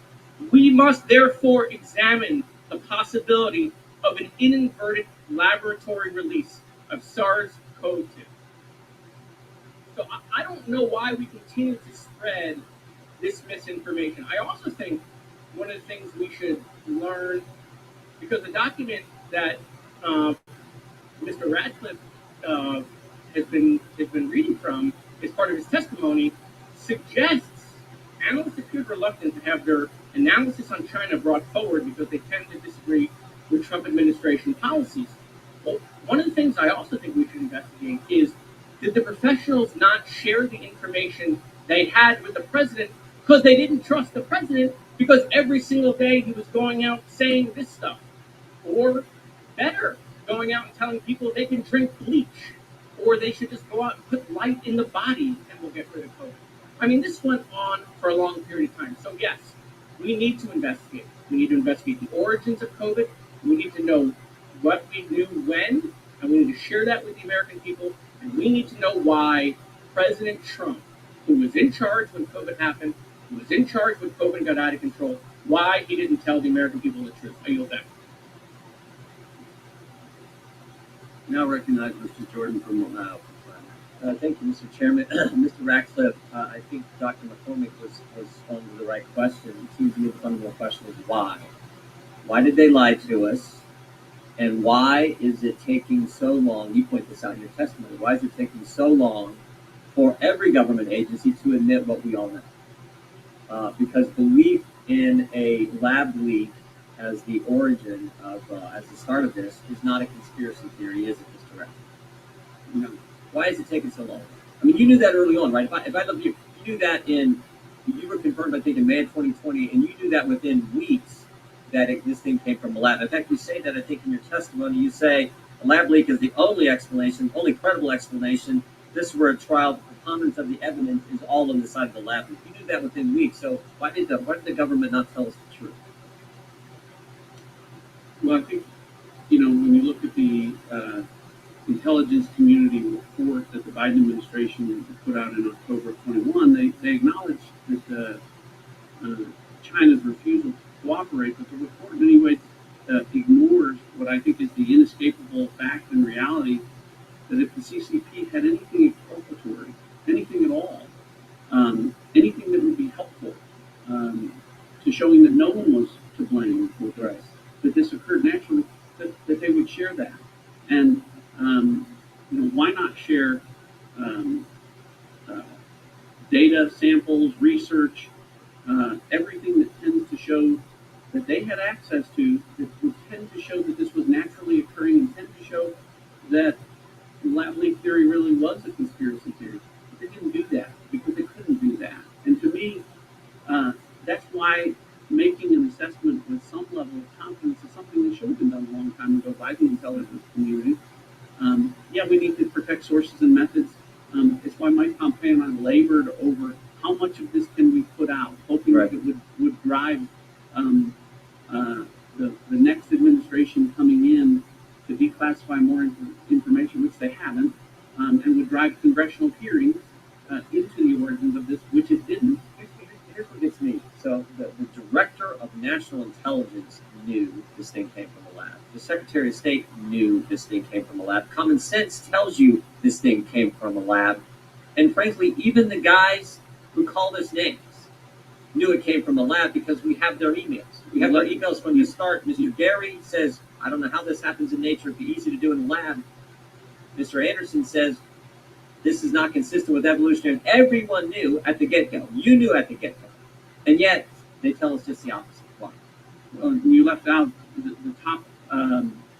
We must therefore examine the possibility of an inadvertent laboratory release of SARS-CoV-2. So I don't know why we continue to spread this misinformation. I also think one of the things we should learn, because the document that Mr. Ratcliffe has been reading from as part of his testimony, suggests analysts appeared reluctant to have their analysis on China brought forward because they tend to disagree with Trump administration policies. Well, one of the things I also think we should investigate is, did the professionals not share the information they had with the president because they didn't trust the president because every single day he was going out saying this stuff? Or better, going out and telling people they can drink bleach, or they should just go out and put light in the body and we'll get rid of COVID. I mean, this went on for a long period of time. So yes, we need to investigate. We need to investigate the origins of COVID. We need to know what we knew when, and we need to share that with the American people. And we need to know why President Trump, who was in charge when COVID happened, who was in charge when COVID got out of control, why he didn't tell the American people the truth. I yield back. Now recognize Mr. Jordan from Ohio. Thank you, Mr. Chairman. Mr. Ratcliffe, I think Dr. McCormick was on to the right question. It seems to me the fundamental question is why? Why did they lie to us? And why is it taking so long? You point this out in your testimony. Why is it taking so long for every government agency to admit what we all know? Because belief in a lab leak as the origin of, as the start of this, is not a conspiracy theory, is it, Mr. Ratcliffe? No. Why is it taking so long? I mean, you knew that early on, right? If I look, you knew that you were confirmed, I think, in May of 2020, and you knew that within weeks that this thing came from a lab. In fact, you say that, I think, in your testimony. You say a lab leak is the only explanation, only credible explanation. This were a trial. The preponderance of the evidence is all on the side of the lab leak. You knew that within weeks. So why did the government not tell us the truth? Well, I think, when you look at the intelligence community report that the Biden administration put out in October of 21, they acknowledged that China's refusal to cooperate, but the report in many ways ignores what I think is the inescapable fact and reality that if the CCP had anything exculpatory, anything at all, anything that would be helpful to showing that no one was to blame for this, that this occurred naturally, that they would share that. And why not share data, samples, research, everything that tends to show that they had access to, that would tend to show that this was naturally occurring and tend to show that the lab leak theory really was a conspiracy theory. But they didn't do that because they couldn't do that. And to me, that's why making an assessment with some level of confidence is something that should have been done a long time ago by the intelligence community. We need to protect sources and methods. It's why Mike Pompeo and I labored over how much of this can we put out, hoping that it would drive the next administration coming in to declassify more information, which they haven't, and would drive congressional hearings into the origins of this, which it didn't. Here's what gets me. So the director of national intelligence knew this thing came from a lab. The Secretary of State knew this thing came from a lab. Common sense tells you this thing came from a lab. And frankly, even the guys who called us names knew it came from the lab because we have their emails. We have their emails from the start. Mr. Gary says, I don't know how this happens in nature. It'd be easy to do in the lab. Mr. Anderson says, this is not consistent with evolution. And everyone knew at the get-go. You knew at the get-go. And yet, they tell us just the opposite. Why? You left out the top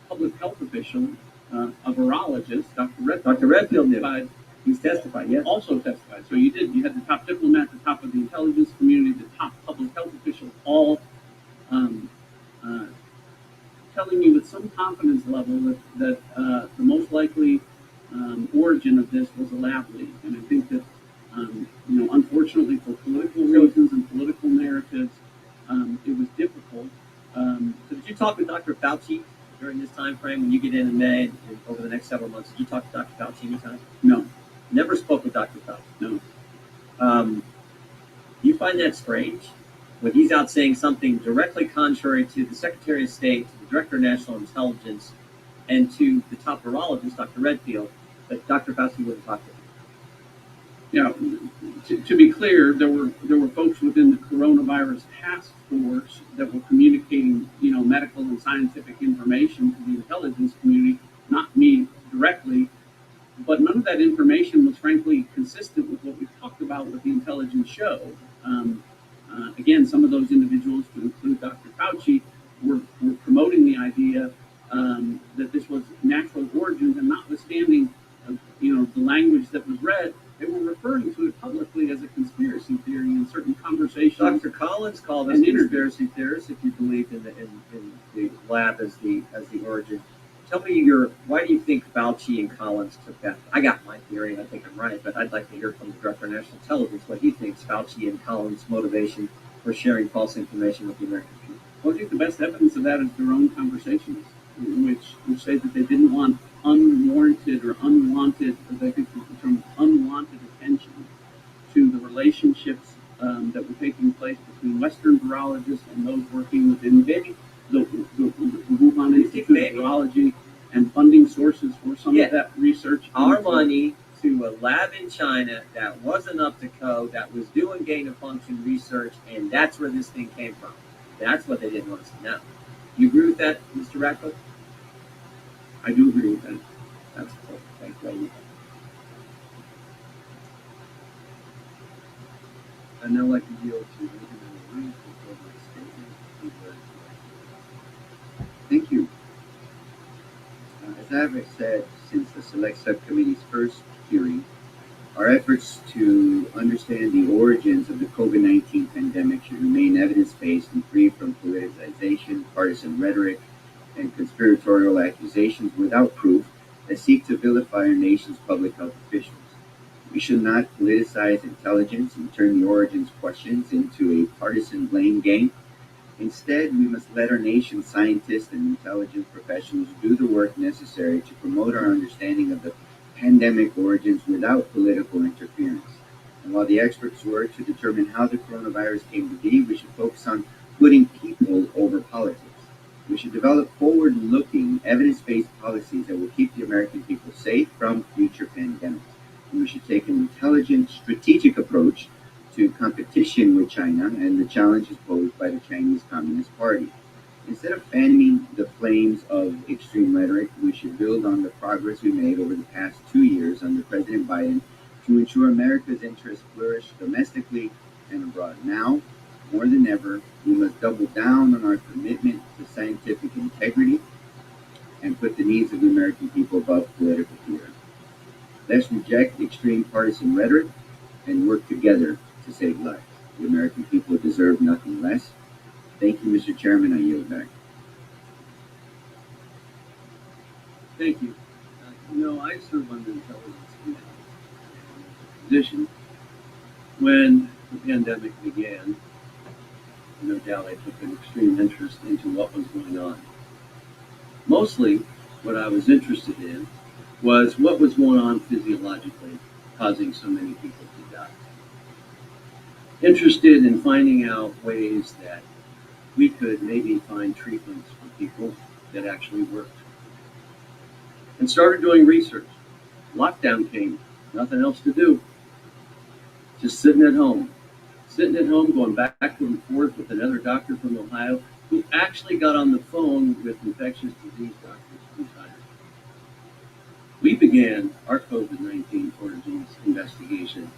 public health official, a virologist, Dr. Redfield. Dr. Redfield knew. He's testified, yes. Also testified. So you had the top diplomat, the top of the intelligence community, the top public health official, all telling you with some confidence level that the most likely origin of this was a lab leak. And I think that, unfortunately for political reasons and political narratives, it was difficult. So did you talk with Dr. Fauci during this time frame when you get in May and over the next several months? Did you talk to Dr. Fauci anytime? No. Never spoke with Dr. Fauci? No. You find that strange when he's out saying something directly contrary to the Secretary of State, to the Director of National Intelligence, and to the top virologist, Dr. Redfield, that Dr. Fauci wouldn't talk to him? Yeah, to be clear, there were folks within the coronavirus task force that were communicating, medical and scientific information to the intelligence community, not me directly. But none of that information was frankly consistent with what we talked about with the intelligence show. Again, some of those individuals, to include Dr. Fauci, were promoting the idea that this was natural origins, and notwithstanding, the language that was read, they were referring to it publicly as a conspiracy theory in certain conversations. Dr. Collins called us conspiracy theorists if you believed in the lab as the origin. Tell me why do you think Fauci and Collins took that? I got my theory and I think I'm right, but I'd like to hear from the Director of National Intelligence what he thinks Fauci and Collins' motivation for sharing false information with the American people. Well, I think the best evidence of that is their own conversations, which say that they didn't want unwarranted or unwanted, as I think the term unwanted attention to the relationships that were taking place between Western virologists and those working within maybe the Wuhan Institute of Virology and funding sources for some of that research. Our money to a lab in China that wasn't up to code, that was doing gain of function research, and that's where this thing came from. That's what they didn't want us to know. You agree with that, Mr. Ratcliffe? I do agree with that. That's cool. Thank you. I'd now like to yield to Ruth. Thank you. As I have said since the Select Subcommittee's first hearing, our efforts to understand the origins of the COVID-19 pandemic should remain evidence-based and free from politicization, partisan rhetoric, and conspiratorial accusations without proof that seek to vilify our nation's public health officials. We should not politicize intelligence and turn the origins questions into a partisan blame game. Instead, we must let our nation's scientists and intelligence professionals do the work necessary to promote our understanding of the pandemic origins without political interference. And while the experts work to determine how the coronavirus came to be, we should focus on putting people over politics. We should develop forward-looking, evidence-based policies that will keep the American people safe from future pandemics. And we should take an intelligent, strategic approach to competition with China and the challenges posed by the Chinese Communist Party. Instead of fanning the flames of extreme rhetoric, we should build on the progress we made over the past 2 years under President Biden to ensure America's interests flourish domestically and abroad. Now, more than ever, we must double down on our commitment to scientific integrity and put the needs of the American people above political fear. Let's reject extreme partisan rhetoric and work together to save lives. The American people deserve nothing less. Thank you, Mr. Chairman. I yield back. Thank you. I serve on the intelligence committee position when the pandemic began. No doubt I took an extreme interest into what was going on. Mostly what I was interested in was what was going on physiologically, causing so many people to die. Interested in finding out ways that we could maybe find treatments for people that actually worked. And started doing research. Lockdown came, nothing else to do. Just sitting at home, sitting at home going back and forth with another doctor from Ohio who actually got on the phone with infectious disease doctors from China. We began our COVID-19 origins investigation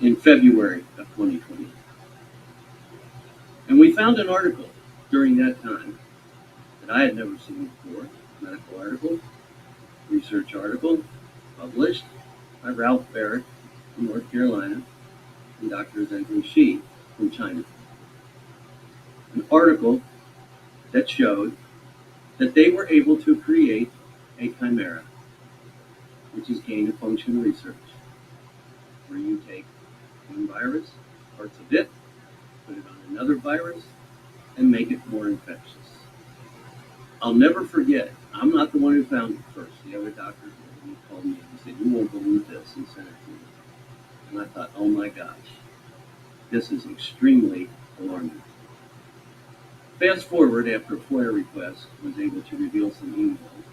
in February of 2020. And we found an article during that time that I had never seen before, medical article, research article, published by Ralph Barrett from North Carolina and Dr. Zheng Shi from China. An article that showed that they were able to create a chimera, which is gain of function research, where you take one virus, parts of it, put it on another virus, and make it more infectious. I'll never forget, I'm not the one who found it first. The other doctor called me and said, "You won't believe this," and sent it to me. And I thought, oh my gosh, this is extremely alarming. Fast forward, after a FOIA request, was able to reveal some emails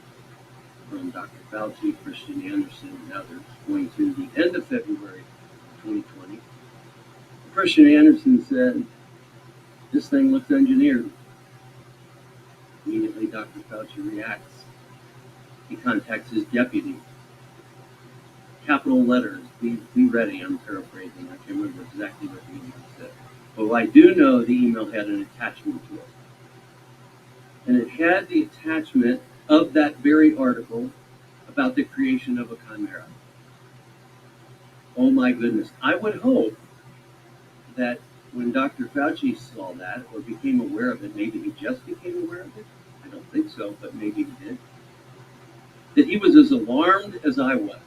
from Dr. Fauci, Christian Anderson, and others going to the end of February 2020. Christian Anderson said, "This thing looks engineered." Immediately, Dr. Fauci reacts. He contacts his deputy. Capital letters, be ready, I'm paraphrasing. I can't remember exactly what the email said. But I do know the email had an attachment to it. And it had the attachment of that very article about the creation of a chimera. Oh my goodness. I would hope that when Dr. Fauci saw that or became aware of it, maybe he just became aware of it, I don't think so, but maybe he did, that he was as alarmed as I was.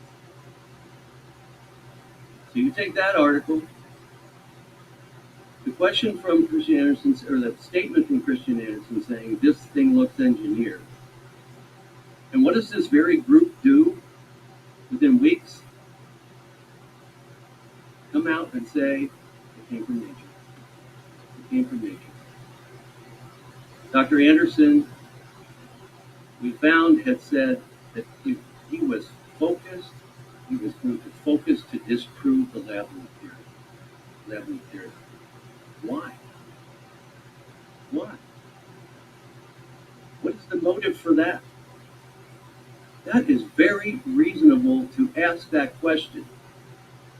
So you take that article, the question from Christian Anderson, or the statement from Christian Anderson saying this thing looks engineered. And what does this very group do within weeks? Come out and say it came from nature. It came from nature. Dr. Anderson, we found, had said that if he was focused, he was going to focus to disprove the lab leak theory. Why? Why? What is the motive for that? That is very reasonable to ask that question.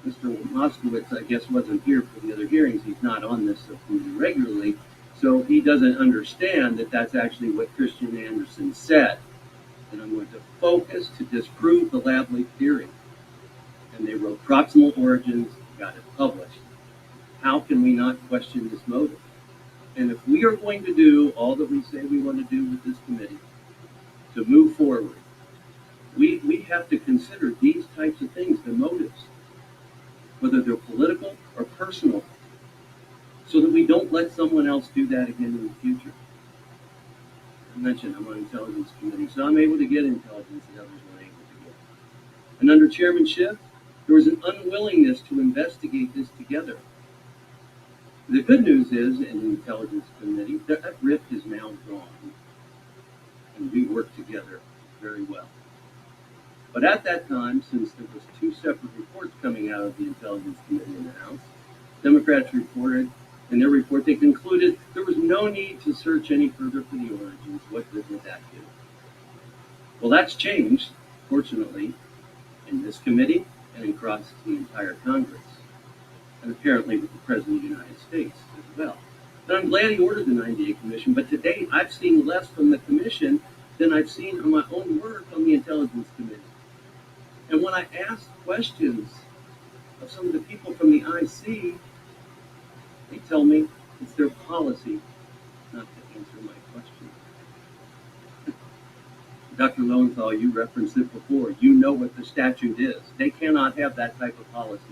Mr. Moskowitz, I guess, wasn't here for the other hearings. He's not on this subcommittee regularly, so he doesn't understand that that's actually what Christian Anderson said. And I'm going to focus to disprove the lab leak theory. And they wrote Proximal Origins, got it published. How can we not question this motive? And if we are going to do all that we say we want to do with this committee to move forward, we have to consider these types of things, the motives, whether they're political or personal, so that we don't let someone else do that again in the future. I mentioned I'm on Intelligence Committee, so I'm able to get intelligence that others weren't able to get. And under Chairman Schiff, there was an unwillingness to investigate this together. The good news is, in the Intelligence Committee, that rift is now gone, and we work together very well. But at that time, since there was two separate reports coming out of the Intelligence Committee in the House, Democrats reported, in their report, they concluded there was no need to search any further for the origins. What good would that do? Well, that's changed, fortunately, in this committee and across the entire Congress, and apparently with the President of the United States as well. And I'm glad he ordered the 90-day commission, but to date, I've seen less from the commission than I've seen on my own work on the Intelligence Committee. And when I ask questions of some of the people from the IC, they tell me it's their policy not to answer my question. Dr. Lowenthal, you referenced it before. You know what the statute is. They cannot have that type of policy.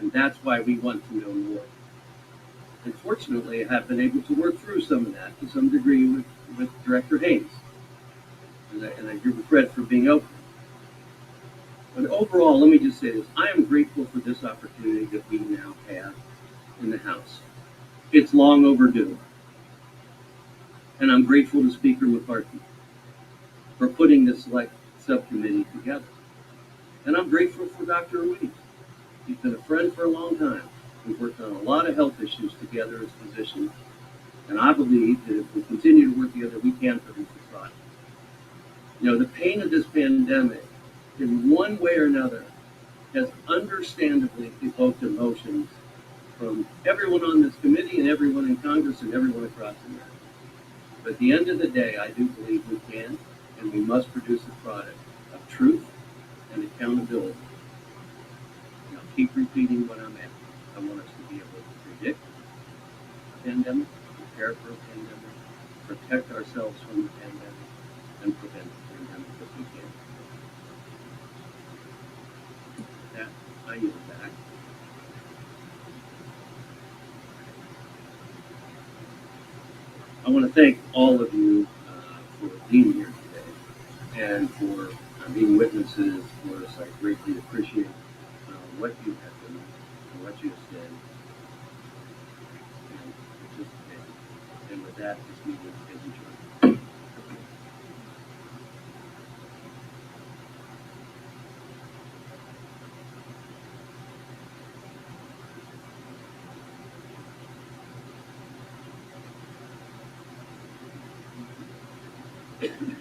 And that's why we want to know more. And fortunately, I have been able to work through some of that to some degree with Director Haynes. And I give credit for being open. But overall, let me just say this. I am grateful for this opportunity that we now have in the House. It's long overdue. And I'm grateful to Speaker McCarthy for putting this Select Subcommittee together. And I'm grateful for Dr. Ruiz. He's been a friend for a long time. We've worked on a lot of health issues together as physicians, and I believe that if we continue to work together, we can produce a product. You know, the pain of this pandemic, in one way or another, has understandably evoked emotions from everyone on this committee and everyone in Congress and everyone across America. But at the end of the day, I do believe we can, and we must produce a product of truth and accountability. And I'll keep repeating what I'm at. I want us to be able to predict a pandemic, prepare for a pandemic, protect ourselves from the pandemic, and prevent the pandemic if we can. With that, I yield back. I want to thank all of you for being here today and for being witnesses for us. I greatly appreciate what you have done and what you have said and participated. And with that, this meeting is adjourned. Thank you.